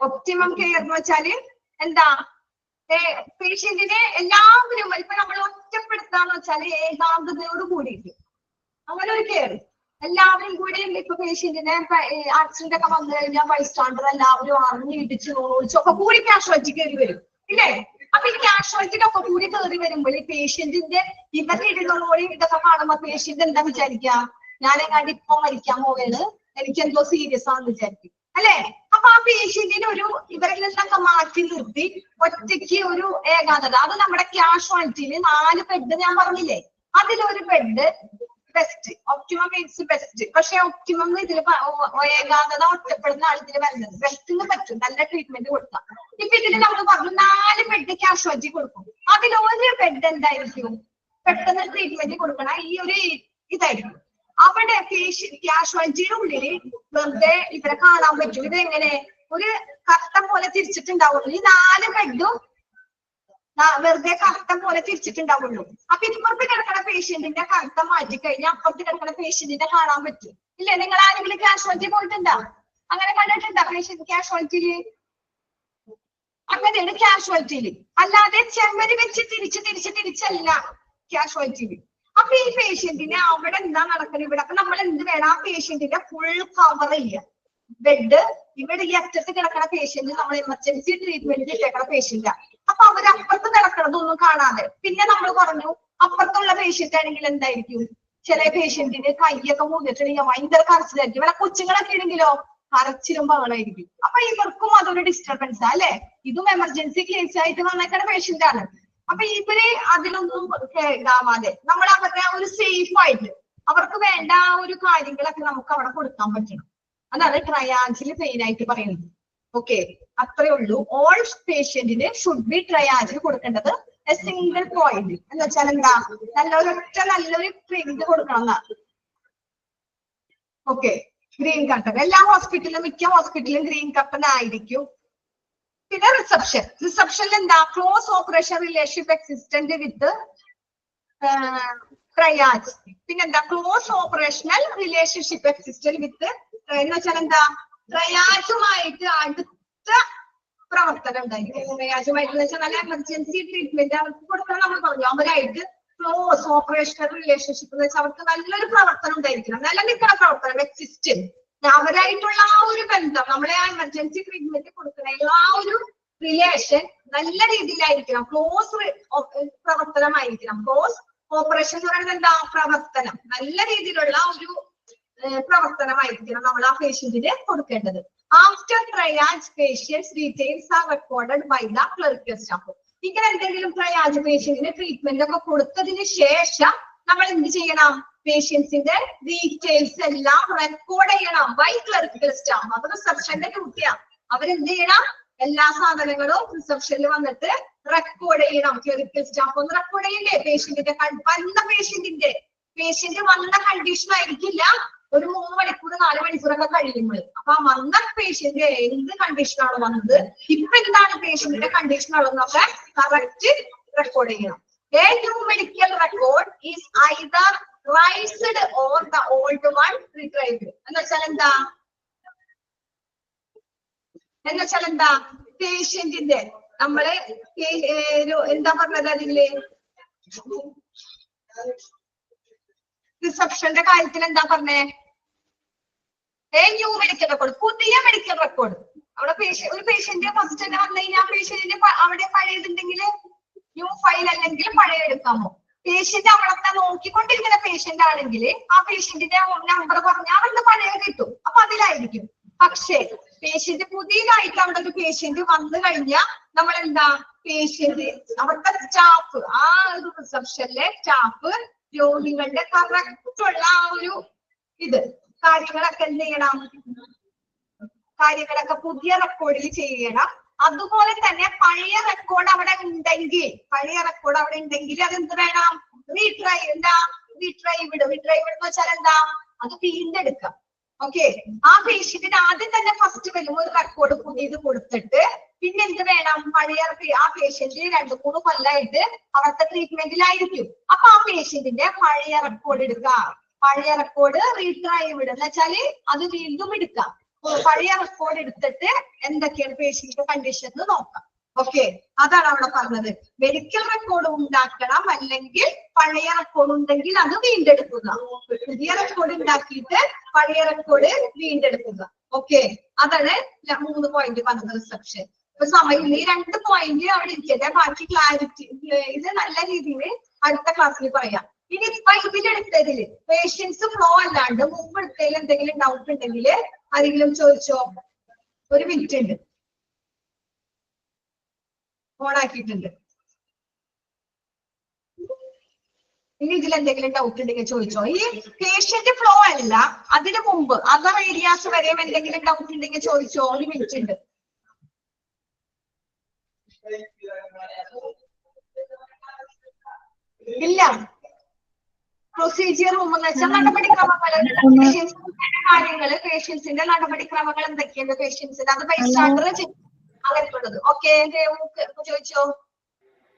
ഒപ്റ്റിമം കെയർ എന്ന് വെച്ചാല് എന്താ? പേഷ്യന്റിനെ എല്ലാവരും ഇപ്പൊ നമ്മൾ ഒറ്റപ്പെടുത്താന്ന് വെച്ചാല് ഏകാന്തതയോട് കൂടിയിട്ട് അങ്ങനെ ഒരു കെയർ എല്ലാവരും കൂടി. ഇപ്പൊ പേഷ്യന്റിനെ ആക്സിഡന്റ് ഒക്കെ വന്നു കഴിഞ്ഞാൽ ബൈസ്റ്റാൻഡർ എല്ലാവരും അറിഞ്ഞ് ഇടിച്ച് നോളിച്ചൊക്കെ കൂടി കാഷ്വാലിറ്റി കയറി വരും ഇല്ലേ? അപ്പൊ ഈ കാഷ്വാലിറ്റിയിലൊക്കെ കൂടി കയറി വരുമ്പോൾ ഈ പേഷ്യന്റിന്റെ ഇവരുടെ ഇടുന്നോളി ഇതൊക്കെ കാണുമ്പോ പേഷ്യന്റ് എന്താ വിചാരിക്കുക? ഞാനെങ്ങാണ്ട് ഇപ്പൊ മരിക്കാൻ പോവേണ്, എനിക്ക് എന്തോ സീരിയസ് ആണെന്ന് വിചാരിക്കും അല്ലെ? അപ്പൊ ആ പേഷ്യന്റിന് ഒരു ഇവരിൽ നിന്നൊക്കെ മാറ്റി നിർത്തി ഒറ്റയ്ക്ക് ഒരു ഏകാന്തത. അത് നമ്മുടെ കാഷ്വാലിറ്റിയിൽ 4 ബെഡ് ഞാൻ പറഞ്ഞില്ലേ, അതിലൊരു bed best. Optimum means best. പക്ഷെ ഒപ്റ്റിമം ഇതിൽ ഏകാന്തത ഒറ്റപ്പെടുന്ന ആൾ ഇതിൽ വരുന്നത് ബെസ്റ്റിന് പറ്റും നല്ല ട്രീറ്റ്മെന്റ് കൊടുക്കാം. ഇപ്പൊ ഇതിന് നമ്മൾ പറഞ്ഞു 4 ബെഡ് കാഷ്വാലിറ്റി കൊടുക്കും. അതിലൊരു ബെഡ് എന്തായിരിക്കും പെട്ടെന്ന് ട്രീറ്റ്മെന്റ് കൊടുക്കണ ഈ ഒരു ഇതായിരിക്കും. അവിടെ പേഷ്യന്റ് കാഷ്വാലിറ്റിയുടെ ഉള്ളില് വെറുതെ ഇവിടെ കാണാൻ പറ്റും. ഇത് എങ്ങനെ ഒരു കട്ട പോലെ തിരിച്ചിട്ടുണ്ടാവുള്ളൂ. ഈ 4 ബെഡും വെറുതെ കറുത്തം പോലെ തിരിച്ചിട്ടുണ്ടാവുള്ളൂ. അപ്പൊ ഇപ്പുറത്ത് കിടക്കുന്ന പേഷ്യന്റിന്റെ കറുത്തം മാറ്റി കഴിഞ്ഞാൽ അപ്പുറത്ത് കിടക്കുന്ന പേഷ്യന്റിനെ കാണാൻ പറ്റും. ഇല്ലേ? നിങ്ങൾ ആരെങ്കിലും കാഷ്വാലിറ്റി പോയിട്ടുണ്ടോ? അങ്ങനെ കണ്ടിട്ടുണ്ടോ പേഷ്യന്റ് കാഷ്വാലിറ്റിയില്? അങ്ങനെയാണ് കാഷ്വാലിറ്റിയില്. അല്ലാതെ ചെമ്മരി വെച്ച് തിരിച്ചല്ല കാഷ്വാലിറ്റിയില്. അപ്പൊ ഈ പേഷ്യന്റിന് അവിടെ എന്താ നടക്കുന്നത് ഇവിടെ? അപ്പൊ നമ്മൾ എന്ത് വേണം? ആ പേഷ്യന്റിന്റെ ഫുൾ കവർ ചെയ്യുക. ബെഡ് ഇവിടെ ഈ അറ്റത്ത് കിടക്കുന്ന പേഷ്യന്റ് നമ്മൾ എമർജൻസി ട്രീറ്റ്മെന്റ് ഇട്ടേക്കുന്ന പേഷ്യന്റാ. അപ്പൊ അവര് അപ്പുറത്ത് കിടക്കണതൊന്നും കാണാതെ. പിന്നെ നമ്മൾ പറഞ്ഞു അപ്പുറത്തുള്ള പേഷ്യന്റ് ആണെങ്കിൽ എന്തായിരിക്കും? ചില പേഷ്യന്റിന് കൈയൊക്കെ മുന്നിട്ടുണ്ടെങ്കിൽ ഭയങ്കര കരച്ചിലായിരിക്കും. ഇവിടെ കൊച്ചുങ്ങളൊക്കെ ആണെങ്കിലോ കരച്ചിലും ബഹളമായിരിക്കും. അപ്പൊ ഇവർക്കും അതൊരു ഡിസ്റ്റർബൻസ് അല്ലെ? ഇതും എമർജൻസി കേസ് ആയിട്ട് വന്നേക്കുന്ന പേഷ്യന്റ് ആണ്. അപ്പൊ ഇവര് അതിലൊന്നും ഇതാവാതെ നമ്മൾ അവരുടെ ഒരു സേഫ് ആയിട്ട് അവർക്ക് വേണ്ട ആ ഒരു കാര്യങ്ങളൊക്കെ നമുക്ക് അവിടെ കൊടുക്കാൻ പറ്റണം. അതാണ് ട്രയാജിൽ മെയിൻ ആയിട്ട് പറയുന്നത്. ഓക്കെ, അത്രേ ഉള്ളൂ. ഓൾ പേഷ്യന്റിന് ഷുഡ് ബി ട്രയാജിൽ കൊടുക്കേണ്ടത് എ സിംഗിൾ പോയിന്റ് എന്ന് വെച്ചാൽ എന്താ? നല്ലൊരു പ്രിന്റ് കൊടുക്കണം എന്നാ. ഓക്കെ, ഗ്രീൻ കർട്ടൻ എല്ലാ ഹോസ്പിറ്റലിലും, മിക്ക ഹോസ്പിറ്റലിലും ഗ്രീൻ കർട്ടൻ ആയിരിക്കും. പിന്നെ റിസപ്ഷനിൽ എന്താ? ക്ലോസ് ഓപ്പറേഷൻ റിലേഷൻഷിപ്പ് എക്സിസ്റ്റന്റ് വിത്ത് ട്രയാജ്. പിന്നെന്താ? ക്ലോസ് ഓപ്പറേഷണൽ റിലേഷൻഷിപ്പ് എക്സിസ്റ്റന്റ് വിത്ത് എന്ന് വെച്ചാൽ എന്താ? ട്രയാജുമായിട്ട് അടുത്ത പ്രവർത്തനം ഉണ്ടായിരിക്കും. ട്രയാജുമായിട്ട് വെച്ചാൽ നല്ല എമർജൻസി ട്രീറ്റ്മെന്റ് അവർക്ക് കൊടുക്കണം. നമ്മൾ പറഞ്ഞു അവരായിട്ട് ക്ലോസ് ഓപ്പറേഷണൽ റിലേഷൻഷിപ്പ് എന്ന് വെച്ചാൽ അവർക്ക് നല്ലൊരു പ്രവർത്തനം ഉണ്ടായിരിക്കണം. നല്ല നിൽക്കുന്ന പ്രവർത്തനം എക്സിസ്റ്റന്റ്. അവരായിട്ടുള്ള ആ ഒരു ബന്ധം, നമ്മളെ ആ എമർജൻസി ട്രീറ്റ്മെന്റ് കൊടുക്കുന്ന ആ ഒരു റിലേഷൻ നല്ല രീതിയിലായിരിക്കണം. ക്ലോസ് പ്രവർത്തനമായിരിക്കണം. ക്ലോസ് ഓപ്പറേഷൻ എന്ന് പറയുന്നത് എന്താ? പ്രവർത്തനം. നല്ല രീതിയിലുള്ള ഒരു പ്രവർത്തനമായിരിക്കണം നമ്മൾ ആ പേഷ്യന്റിന് കൊടുക്കേണ്ടത്. After triage patients details are recorded by the clerical staff. ഇങ്ങനെ എന്തെങ്കിലും ട്രയാജ് പേഷ്യന്റിന് ട്രീറ്റ്മെന്റ് ഒക്കെ കൊടുത്തതിന് ശേഷം നമ്മൾ എന്ത് ചെയ്യണം? പേഷ്യൻസിന്റെ ഡീറ്റെയിൽസ് എല്ലാം റെക്കോർഡ് ചെയ്യണം ബൈ ക്ലറിക്കൽ സ്റ്റാഫ്. അത് റിസപ്ഷന്റെ ഡ്യൂട്ടിയാണ്. അവരെന്ത് ചെയ്യണം? എല്ലാ സാധനങ്ങളും റിസപ്ഷനിൽ വന്നിട്ട് റെക്കോർഡ് ചെയ്യണം. ക്ലറിക്കൽ സ്റ്റാഫ് ഒന്ന് റെക്കോർഡ് ചെയ്യണ്ടേ? പേഷ്യന്റ് വന്ന കണ്ടീഷൻ ആയിരിക്കില്ല ഒരു 3 മണിക്കൂർ 4 മണിക്കൂറൊക്കെ കഴിയുമ്പോൾ. അപ്പൊ ആ വന്ന പേഷ്യന്റ് എന്ത് കണ്ടീഷനാണ് വന്നത്, ഇപ്പൊ എന്താണ് പേഷ്യന്റിന്റെ കണ്ടീഷൻ ഉള്ളതെന്നൊക്കെ കറക്റ്റ് റെക്കോർഡ് ചെയ്യണം. A new medical record is either raised or the old one retrieved. എന്ന് വെച്ചാൽ എന്താ? പേഷ്യന്റിന്റെ നമ്മള് എന്താ പറഞ്ഞത് അതില് റിസപ്ഷന്റെ കാര്യത്തിൽ എന്താ പറഞ്ഞേ? ന്യൂ മെഡിക്കൽ റെക്കോർഡ്, പുതിയ മെഡിക്കൽ റെക്കോർഡ്. അവിടെ ഒരു പേഷ്യന്റ് ഫസ്റ്റ് തന്നെ വന്നു കഴിഞ്ഞാൽ പേഷ്യന്റിന് അവിടെ പഴയതുണ്ടെങ്കിൽ ന്യൂ ഫയൽ അല്ലെങ്കിൽ പഴയ എടുക്കാമോ? പേഷ്യന്റ് അവിടത്തെ നോക്കിക്കൊണ്ടിരിക്കുന്ന പേഷ്യന്റ് ആണെങ്കിൽ ആ പേഷ്യന്റിന്റെ നമ്പർ പറഞ്ഞാൽ അവരുടെ പഴയ കിട്ടും. അപ്പൊ അതിലായിരിക്കും. പക്ഷേ പേഷ്യന്റ് പുതിയതായിട്ട് അവിടെ ഒരു പേഷ്യന്റ് വന്നു കഴിഞ്ഞാൽ നമ്മൾ എന്താ? പേഷ്യന്റ് അവിടുത്തെ സ്റ്റാഫ്, ആ ഒരു റിസപ്ഷനിലെ സ്റ്റാഫ് രോഗികളുടെ കറക്റ്റുള്ള ആ ഒരു കാര്യങ്ങളൊക്കെ എന്ത് ചെയ്യണം? കാര്യങ്ങളൊക്കെ പുതിയ റെക്കോർഡിൽ ചെയ്യണം. അതുപോലെ തന്നെ പഴയ റെക്കോർഡ് അവിടെ ഉണ്ടെങ്കിൽ അതെന്ത് വേണം? റീട്രൈവ്ഡ് എന്ന് വെച്ചാൽ എന്താ? അത് വീണ്ടെടുക്കാം. ഓക്കെ, ആ പേഷ്യന്റിന് ആദ്യം തന്നെ ഫസ്റ്റ് വരുമ്പോൾ ഒരു റെക്കോർഡ് പുതിയത് കൊടുത്തിട്ട് പിന്നെ എന്ത് വേണം? പഴയ ആ പേഷ്യന്റ് 2-3 കൊല്ലമായിട്ട് അവിടുത്തെ ട്രീറ്റ്മെന്റിലായിരിക്കും. അപ്പൊ ആ പേഷ്യന്റിന്റെ പഴയ റെക്കോർഡ് എടുക്കുക. പഴയ റെക്കോർഡ് റീട്രൈവ്ഡ് എന്ന് വെച്ചാല് അത് വീണ്ടും എടുക്കാം. പഴയ റെക്കോർഡ് എടുത്തിട്ട് എന്തൊക്കെയാണ് പേഷ്യന്റ് കണ്ടീഷൻ എന്ന് നോക്കാം. ഓക്കെ, അതാണ് അവിടെ പറഞ്ഞത്. മെഡിക്കൽ റെക്കോർഡ് ഉണ്ടാക്കണം, അല്ലെങ്കിൽ പഴയ റെക്കോർഡ് ഉണ്ടെങ്കിൽ അത് വീണ്ടെടുക്കുക. പുതിയ റെക്കോർഡ് ഉണ്ടാക്കിയിട്ട് പഴയ റെക്കോർഡ് വീണ്ടെടുക്കുക. ഓക്കെ, അതാണ് 3 പോയിന്റ് പറഞ്ഞത് റിസപ്ഷൻ. ഇപ്പൊ സമയം ഈ 2 പോയിന്റ് അവിടെ ഇരിക്കട്ടെ. ബാക്കി ക്ലാരിറ്റി ഇത് നല്ല രീതിയിൽ അടുത്ത ക്ലാസ്സിൽ പറയാം. ഇനി ഇപ്പൊ ഇതിലെടുത്തതില് പേഷ്യൻസ് ഫ്ലോ അല്ലാണ്ട് മുമ്പ് എടുത്തതിൽ എന്തെങ്കിലും ഡൗട്ട് ഉണ്ടെങ്കിൽ ആരെങ്കിലും ചോദിച്ചോ? 1 മിനിറ്റ് ഉണ്ട്, ഓണാക്കിയിട്ടുണ്ട്. ഇനി ഇതിൽ എന്തെങ്കിലും ഡൗട്ട് ഉണ്ടെങ്കിൽ ചോദിച്ചോ. ഈ പേഷ്യന്റ് ഫ്ലോ അല്ല, അതിനു മുമ്പ് അതർ ഏരിയാസ് വരെ എന്തെങ്കിലും ഡൗട്ട് ഉണ്ടെങ്കിൽ ചോദിച്ചോ. 1 മിനിറ്റ് ഉണ്ട്. ഇല്ല, പ്രൊസീജിയർ റൂം എന്ന് വെച്ചാൽ നടപടിക്രമങ്ങൾ, പേഷ്യൻസിന്റെ നടപടിക്രമങ്ങൾ എന്തൊക്കെയാണ് പേഷ്യൻസിന്റെ, അത് ബൈസ്റ്റാൻഡർ അങ്ങനെയുള്ളത്. ഓക്കെ, ചോദിച്ചോ.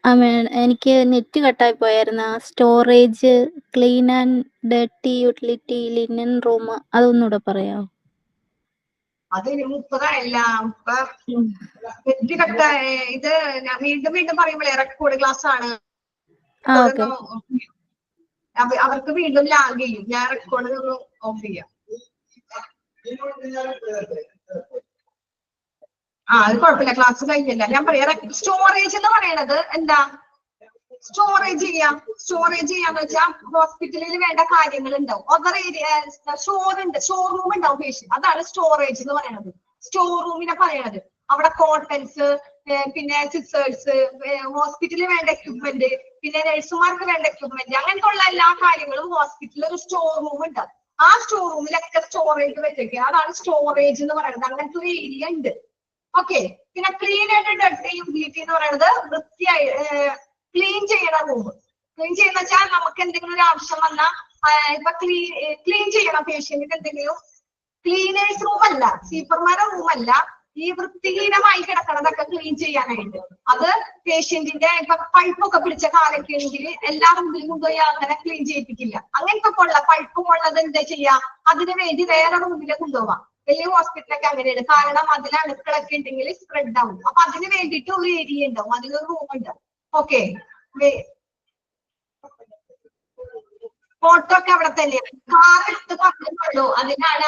എനിക്ക് നെറ്റ് കട്ടായി പോയായിരുന്നു. Storage, clean and dirty utility, linen room, അതൊന്നുകൂടെ പറയാമോ? അത് 30 ആയില്ല. നെറ്റ് കട്ട ഇത് ഞാൻ വീണ്ടും വീണ്ടും പറയുമ്പോഴേ റെക്കോർഡ് ക്ലാസ് ആണ്. അവർക്ക് വീണ്ടും ലാഗ് ചെയ്യും. ഞാൻ റെക്കോർഡ് ഒന്ന് ഓഫ് ചെയ്യാം. അത് കുഴപ്പമില്ല, ക്ലാസ് കഴിഞ്ഞില്ല. ഞാൻ പറയാം സ്റ്റോറേജ് എന്ന് പറയണത് എന്താ? സ്റ്റോറേജ് ചെയ്യാന്ന് വെച്ചാൽ ഹോസ്പിറ്റലിൽ വേണ്ട കാര്യങ്ങൾ ഉണ്ടാവും. അതർ ഏരിയ ഷോറൂം ഉണ്ടാവും പേഷ്യന്റ്. അതാണ് സ്റ്റോറേജ് എന്ന് പറയുന്നത്. സ്റ്റോർ റൂമിനെ പറയണത് അവിടെ കോട്ടൺസ്, പിന്നെ സിസേഴ്സ്, ഹോസ്പിറ്റലിൽ വേണ്ട എക്യുപ്മെന്റ്, പിന്നെ നഴ്സുമാർക്ക് വേണ്ട എക്യുപ്മെന്റ്, അങ്ങനത്തെ ഉള്ള എല്ലാ കാര്യങ്ങളും ഹോസ്പിറ്റലിൽ ഒരു സ്റ്റോർ റൂം ഉണ്ടാവും. ആ സ്റ്റോർ റൂമിലൊക്കെ സ്റ്റോറേജ് വെച്ചേക്കുക. അതാണ് സ്റ്റോറേജ് എന്ന് പറയുന്നത്. അങ്ങനത്തെ ഒരു ഏരിയ ഉണ്ട്. ഓക്കെ. പിന്നെ ക്ലീൻ ആൻഡ് ഡർട്ടി യൂട്ടിലിറ്റി എന്ന് പറയുന്നത് വൃത്തിയായി ക്ലീൻ ചെയ്യണ റൂം. ക്ലീൻ ചെയ്യുന്ന വെച്ചാൽ നമുക്ക് എന്തെങ്കിലും ഒരു ആവശ്യം വന്നാൽ ഇപ്പൊ ക്ലീൻ ചെയ്യണം പേഷ്യന്റിന് എന്തെങ്കിലും. ക്ലീനേഴ്സ് റൂം അല്ല, സ്വീപ്പർമാരുടെ റൂം അല്ല. ഈ വൃത്തിഹീനമായി കിടക്കണതൊക്കെ ക്ലീൻ ചെയ്യാനായിട്ട് അത് പേഷ്യന്റിന്റെ ഇപ്പൊ പഴുപ്പൊക്കെ പിടിച്ച കാലൊക്കെ ഉണ്ടെങ്കിൽ എല്ലാ റൂമിലും കൊണ്ടുപോയി അങ്ങനെ ക്ലീൻ ചെയ്യിപ്പിക്കില്ല. അങ്ങനത്തെ ഉള്ള പഴുപ്പും ഉള്ളത് എന്താ ചെയ്യാ? അതിനു വേണ്ടി വേറെ റൂമിൽ കൊണ്ടുപോവാം. വലിയ ഹോസ്പിറ്റലൊക്കെ അങ്ങനെയാണ്. കാരണം അതിൽ അണുക്കളൊക്കെ ഉണ്ടെങ്കിൽ സ്പ്രെഡ് ആവും. അപ്പൊ അതിന് വേണ്ടിയിട്ട് ഒരു ഏരിയ ഉണ്ടാവും, അതിലൊരു റൂം ഉണ്ടാവും. ഓക്കെ. ഓട്ടോ ഒക്കെ അവിടെ തന്നെയാണ്. കാർ എടുത്ത് പറഞ്ഞുള്ളൂ, അതിനാണ്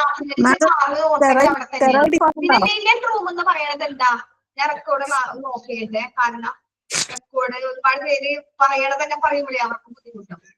കാറ് ഓട്ടോ അവിടെ തന്നെയാണ്. പിന്നെ ലിനൻ റൂം എന്ന് പറയുന്നത് എന്താ? ഞാൻ റെക്കോർഡ് നോക്കിയിട്ട്, കാരണം റെക്കോർഡ് ഒരുപാട് പേര് പറയണത് തന്നെ പറയുമ്പോഴേ അവർക്ക് ബുദ്ധിമുട്ടാവും.